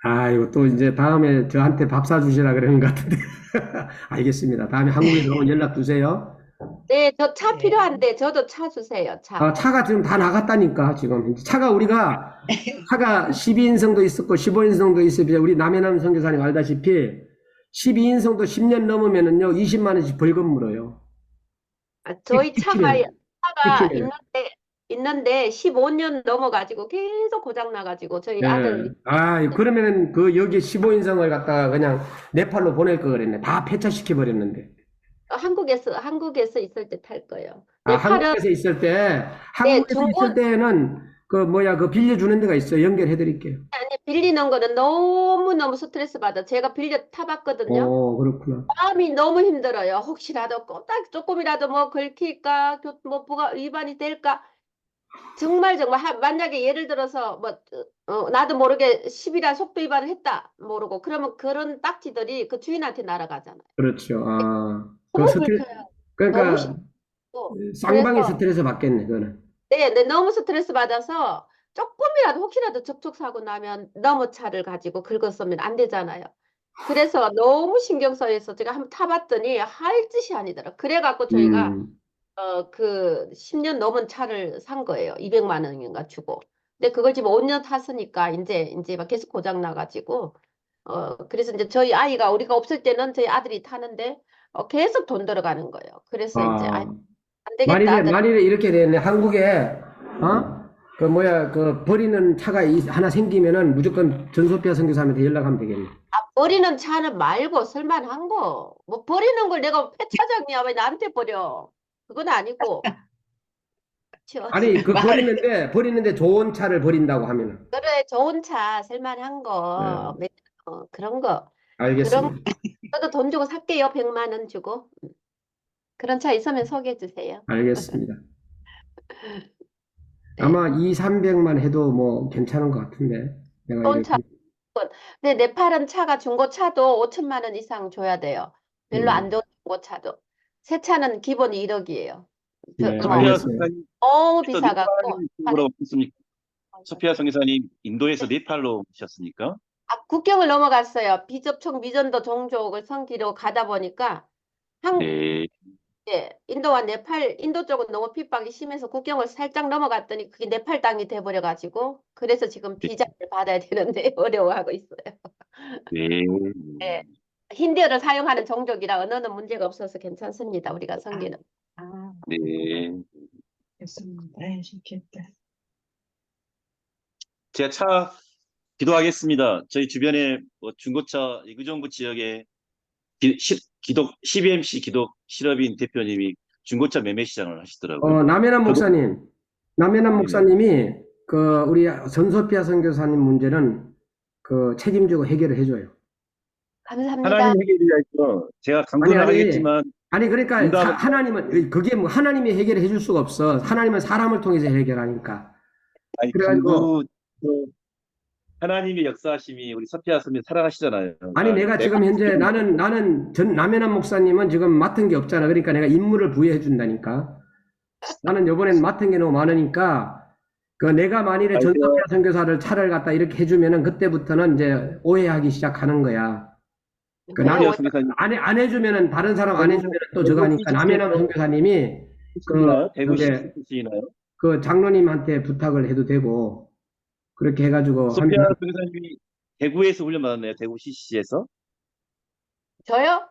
아이고, 또 이제 다음에 저한테 밥 사주시라 그러는 것 같은데. 알겠습니다. 다음에 한국에 들어오면 연락 주세요. 네, 저 차 네. 필요한데 저도 차 주세요. 차. 차가 지금 다 나갔다니까, 지금. 차가 우리가, 차가 12인승도 있었고, 15인승도 있었고, 우리 남해남 선교사님 알다시피, 12인승도 10년 넘으면은요, 20만 원씩 벌금 물어요. 저희 차가 시키면. 있는데 15년 넘어가지고 계속 고장 나가지고 저희 네. 아들 그러면은 여기 15인승을 갖다가 그냥 네팔로 보낼 거 그랬네. 다 폐차시켜 버렸는데. 한국에서 있을 때 탈 거예요. 네팔은 한국에서 있을 때, 한국에서 있을 때는, 빌려주는 데가 있어요. 연결해 드릴게요. 아니 빌리는 거는 너무너무 스트레스 받아. 제가 빌려 타봤거든요. 그렇구나. 마음이 너무 힘들어요. 혹시라도 딱 조금이라도 뭐 긁힐까, 뭐가 위반이 될까. 정말 만약에 예를 들어서 나도 모르게 10이라 속도 위반을 했다 모르고 그러면 그런 딱지들이 그 주인한테 날아가잖아요. 그렇죠. 너무 스트레스, 불편해요. 그러니까, 너무 싫고. 쌍방이 그래서- 스트레스 받겠네, 그거는. 네, 너무 스트레스 받아서 조금이라도 혹시라도 접촉사고 나면 너무 차를 가지고 긁었으면 안 되잖아요. 그래서 너무 신경 써서 제가 한번 타봤더니 할 짓이 아니더라. 그래갖고 저희가 그 10년 넘은 차를 산 거예요. 200만 원인가 주고. 근데 그걸 지금 5년 탔으니까 이제 막 계속 고장 나가지고 그래서 이제 저희 아이가 우리가 없을 때는 저희 아들이 타는데 계속 돈 들어가는 거예요. 그래서 이제 안 되겠다. 만일에 이렇게 되네. 한국에, 버리는 차가 하나 생기면은 무조건 전소피아 선교사한테 연락하면 되겠네. 버리는 차는 말고 쓸만한 거. 뭐 버리는 걸 내가 폐차장이야 왜 나한테 버려? 그건 아니고. 그렇죠. 아니, 버리는데 좋은 차를 버린다고 하면은. 그래 좋은 차 쓸만한 거. 그런 거. 알겠습니다. 저도 돈 주고 살게요. 100만 원 주고. 그런 차 있으면 소개해 주세요. 알겠습니다. 네. 아마 200~300만 해도 뭐 괜찮은 것 같은데. 내가 좋은 이렇게. 차. 근데 네팔은 차가 중고차도 5천만 원 이상 줘야 돼요. 별로 안 좋은 중고차도. 새 차는 기본 1억이에요. 네, 소피아 알겠어요. 선교사님, 너무 비싸갖고. 물어봤습니까? 소피아 선교사님, 인도에서 네팔로 오셨습니까? 국경을 넘어갔어요. 비접촉 미전도 종족을 섬기러 가다 보니까 네. 인도와 네팔, 인도 쪽은 너무 핍박이 심해서 국경을 살짝 넘어갔더니 그게 네팔 땅이 돼버려가지고 그래서 지금 비자를 받아야 되는데 어려워하고 있어요. 네. 네. 힌디어를 사용하는 종족이라 언어는 문제가 없어서 괜찮습니다. 우리가 섬기는. 네. 좋습니다. 좋겠다. 제가 기도하겠습니다. 저희 주변에 중고차 의정부 지역에 CBMC 기독 실업인 대표님이 중고차 매매 시장을 하시더라고요. 남해남 목사님이 우리 전소피아 선교사님 문제는 책임지고 해결을 해줘요. 감사합니다. 하나님 해결이야죠. 제가 강조를 아니, 하겠지만 아니 그러니까 응답은 하나님은 그게 뭐 하나님이 해결해 줄 수가 없어. 하나님은 사람을 통해서 해결하니까. 아니 그래가지고 그 하나님의 역사하심이 우리 서피아 선생님 사랑하시잖아요. 아니 내가 지금 현재 나는 전 남현환 목사님은 지금 맡은 게 없잖아. 그러니까 내가 임무를 부여해 준다니까. 나는 이번엔 맡은 게 너무 많으니까 그 내가 만일에 아이고. 전서피아 선교사를 차를 갖다 이렇게 해주면은 그때부터는 이제 오해하기 시작하는 거야. 그 네, 서피아 선교사님 안 해주면은 다른 사람 안 해주면 또 저거 하니까 남현환 선교사님이 있나요? 대구 이제 시시나요? 그 장로님한테 부탁을 해도 되고 그렇게 해가지고 소피아 하면 선교사님이 대구에서 훈련 받았나요? 대구 CCC에서? 저요?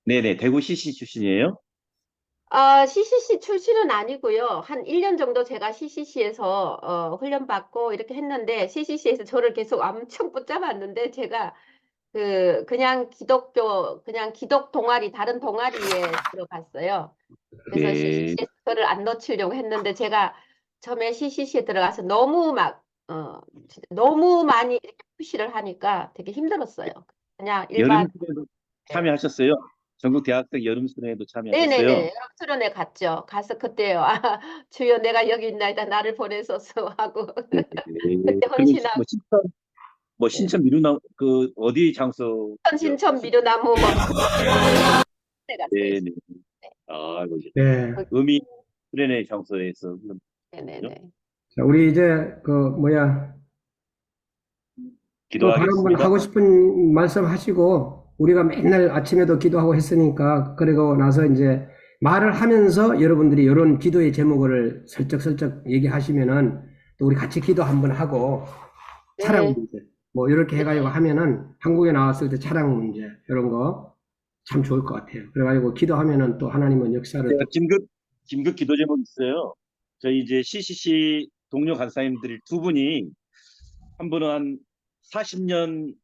네네, 대구 CC 출신이에요? CCC 출신은 아니고요. 한 1년 정도 제가 CCC에서 훈련받고 이렇게 했는데 CCC에서 저를 계속 엄청 붙잡았는데 제가 그냥 기독 동아리 다른 동아리에 들어갔어요. 그래서 네. CCC에서 저를 안 놓치려고 했는데 제가 처음에 CCC에 들어가서 너무 진짜 너무 많이 이렇게 푸시를 하니까 되게 힘들었어요. 그냥 일반 여름수련회도 참여하셨어요? 전국 대학생 여름수련회도 참여하셨어요? 네네네. 수련회 갔죠. 가서 그때 주여 내가 여기 있나이다 나를 보내소서 하고 네. 그때 헌신하고 뭐 신천 미루나 그 어디 장소? 신천 미르나무 뭐 네, 갔어요. 네네. 아, 네. 의미 수련회 장소에서 네네네. 자, 우리 이제 또 다른 분 기도하겠습니다. 하고 싶은 말씀 하시고 우리가 맨날 아침에도 기도하고 했으니까 그리고 나서 이제 말을 하면서 여러분들이 이런 기도의 제목을 슬쩍슬쩍 얘기하시면은 또 우리 같이 기도 한번 하고 차량 네. 문제 뭐 이렇게 해가지고 하면은 한국에 나왔을 때 차량 문제 이런 거 참 좋을 것 같아요. 그래가지고 기도하면은 또 하나님은 역사를 제가 긴급 기도 제목 있어요. 저희 이제 CCC 동료 간사님들이 두 분이 한 분은 한 40년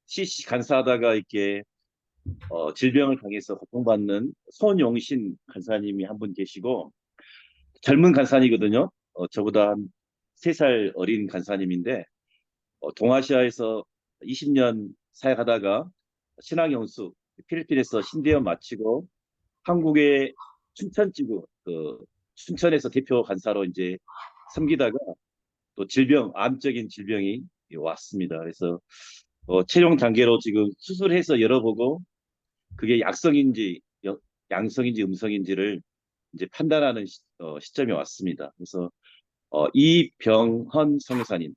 CCC 간사하다가 이렇게 질병을 당해서 고통받는 손용신 간사님이 한 분 계시고 젊은 간사님이거든요. 저보다 한 3살 어린 간사님인데 동아시아에서 20년 사역하다가 신앙연수 필리핀에서 신대원 마치고 한국의 춘천지구 춘천에서 대표 간사로 이제 섬기다가 또 암적인 질병이 왔습니다. 그래서 최종 단계로 지금 수술해서 열어보고 그게 양성인지 음성인지를 이제 판단하는 시점이 왔습니다. 그래서 이병헌 선교사님,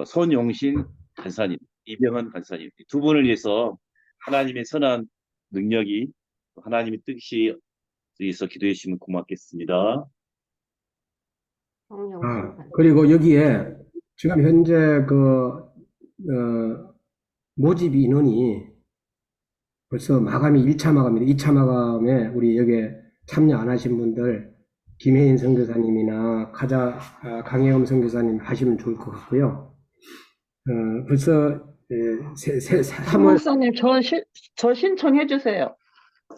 손용신 간사님, 이병헌 간사님 두 분을 위해서 하나님의 선한 능력이 하나님의 뜻이 위해서 기도해 주시면 고맙겠습니다. 그리고 여기에 지금 현재 모집 인원이 벌써 마감이 1차 마감입니다. 2차 마감에 우리 여기에 참여 안 하신 분들 김혜인 선교사님이나 강혜엄 선교사님 하시면 좋을 것 같고요. 벌써 3월 목사님, 저 신청해 주세요.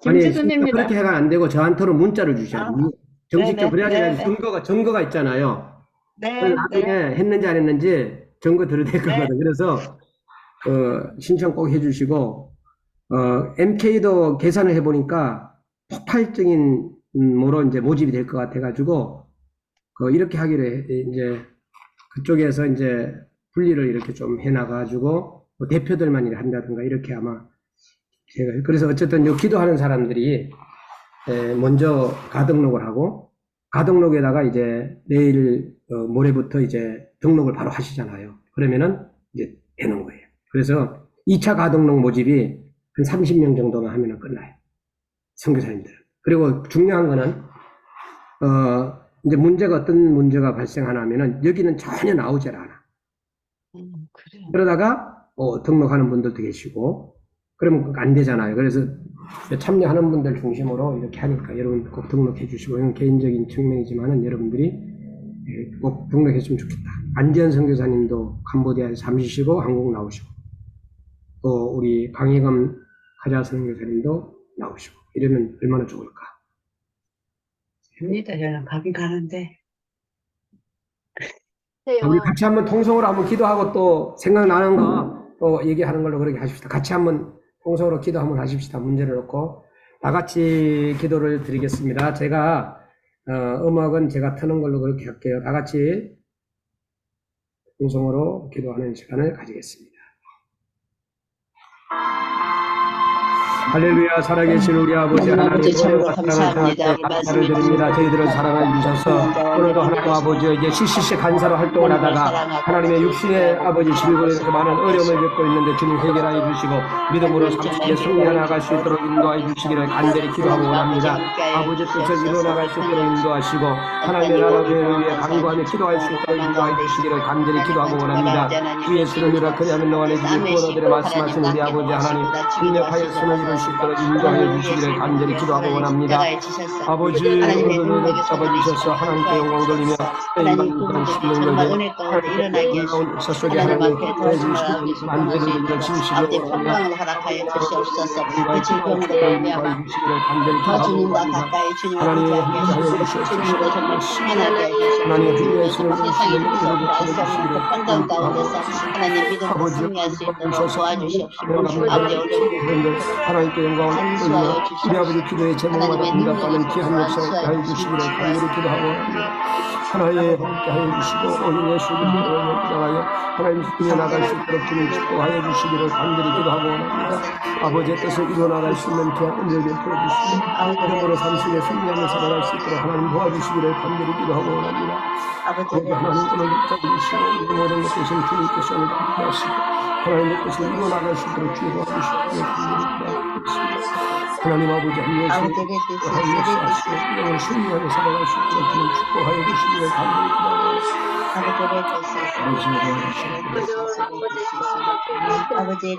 아니 김지순입니다. 그렇게 해가 안 되고 저한테로 문자를 주셔야 돼요. 정식적으로 네네, 그래야지 네네. 증거가 있잖아요. 네, 나중에 네. 했는지 안 했는지 증거 들어야 될 거거든. 그래서 신청 꼭 해주시고 MK도 계산을 해보니까 폭발적인 뭐로 이제 모집이 될 것 같아가지고 이렇게 하기로 이제 그쪽에서 이제 분리를 이렇게 좀 해놔가지고 뭐 대표들만 이렇게 한다든가 이렇게 아마 제가 그래서 어쨌든 요 기도하는 사람들이 먼저 가등록을 하고 가등록에다가 이제 내일 모레부터 이제 등록을 바로 하시잖아요. 그러면은 이제 되는 거예요. 그래서 2차 가등록 모집이 한 30명 정도만 하면은 끝나요. 선교사님들. 그리고 중요한 거는 이제 어떤 문제가 발생하나 하면은 여기는 전혀 나오질 않아. 그래. 그러다가 등록하는 분들도 계시고 그러면 안 되잖아요. 그래서 참여하는 분들 중심으로 이렇게 하니까 여러분 꼭 등록해 주시고 이건 개인적인 측면이지만은 여러분들이 꼭 등록했으면 좋겠다. 안지현 선교사님도 캄보디아에서 잠시 쉬고 한국 나오시고 또 우리 강혜검 가자 선교사님도 나오시고 이러면 얼마나 좋을까. 됩니다. 저는 가긴 가는데. 우리 같이 한번 통성으로 한번 기도하고 또 생각나는 거 또 얘기하는 걸로 그렇게 하십시다. 같이 한번 통성으로 기도 한번 하십시다. 문제를 놓고 다 같이 기도를 드리겠습니다. 제가 음악은 제가 트는 걸로 그렇게 할게요. 다 같이 공성으로 기도하는 시간을 가지겠습니다. 할렐루야. 살아계신 우리 아버지 하나님, 참으로 감사합니다. 감사를 드립니다. 저희들을 사랑해 주셔서 오늘도 하나님 아버지에게 CCC 간사로 활동을 하다가 하나님의 육신의 아버지 질고에 이렇게 많은 어려움을 겪고 있는데 주님 해결하여 주시고 믿음으로 삶속에 승리해 나갈 수 있도록 인도하여 주시기를 간절히 기도하고 원합니다. 아버지 뜻을 이루어나갈 수 있도록 인도하시고 하나님의 나라를 위해 간구하며 기도할 수 있도록 인도하여 주시기를 간절히 기도하고 원합니다. 주 예수를 믿어 그리하면 너와 내 집에 구원하들의 말씀하신 우리 아버지 하나님 능력하여 선을 이룰 수 있도록 인도하여 주시기를 간절히 기도하고 원합니다. 아버지 오늘도 잡아주셔서 하나님께 영광 돌리며 인간 십명령에 하나님께 역사 속에 하나님께 해주시고 만들어 주시기를 평강을 허락하여 주시옵소서. 그 질병으로 말미암아 주님과 가까이 주님을 의지하여 주시옵소서. 주님으로 정말 충만하게 해주시옵소서. 세상의 무서운 환경 가운데서 하나님 믿음으로 승리할 수 있도록 도와주시옵소서. 아버지 어려운 하나님께 영광을 돌리며 우리 아버지 기도의 제목마다 응답받는 귀한 역사에 하여 주시기를 간절히 기도하고 하나님 함께 하여 주시고 오늘 예수 그리스도로 나가여 하나님 이루어 나갈 수 있도록 주님 축복하여 주시기를 간절히 기도하고 원합니다. 아버지의 뜻을 이루어 나갈 수 있는 귀한 은혜를 베풀어 주시고 이름으로 삶 속에 승리하며 살아갈 수 있도록 하나님 도와주시기를 간절히 기도하고 원합니다. 아버지 하나님 오늘 붙잡으시고 이 모든 것 되신 주님께서 오늘 함께하시고 하나님의 뜻을 이루어 나갈 수 있도록 주여 도와주시기를 간절히 기도하고 있습니다. 하나님 아버지 한 예수 한 역사하시고 영을 승리하며 살아갈 수 있도록 주님 축복하여 주시기를 간절히 기도하고 있습니다. 아버지, 아버지, 아버지,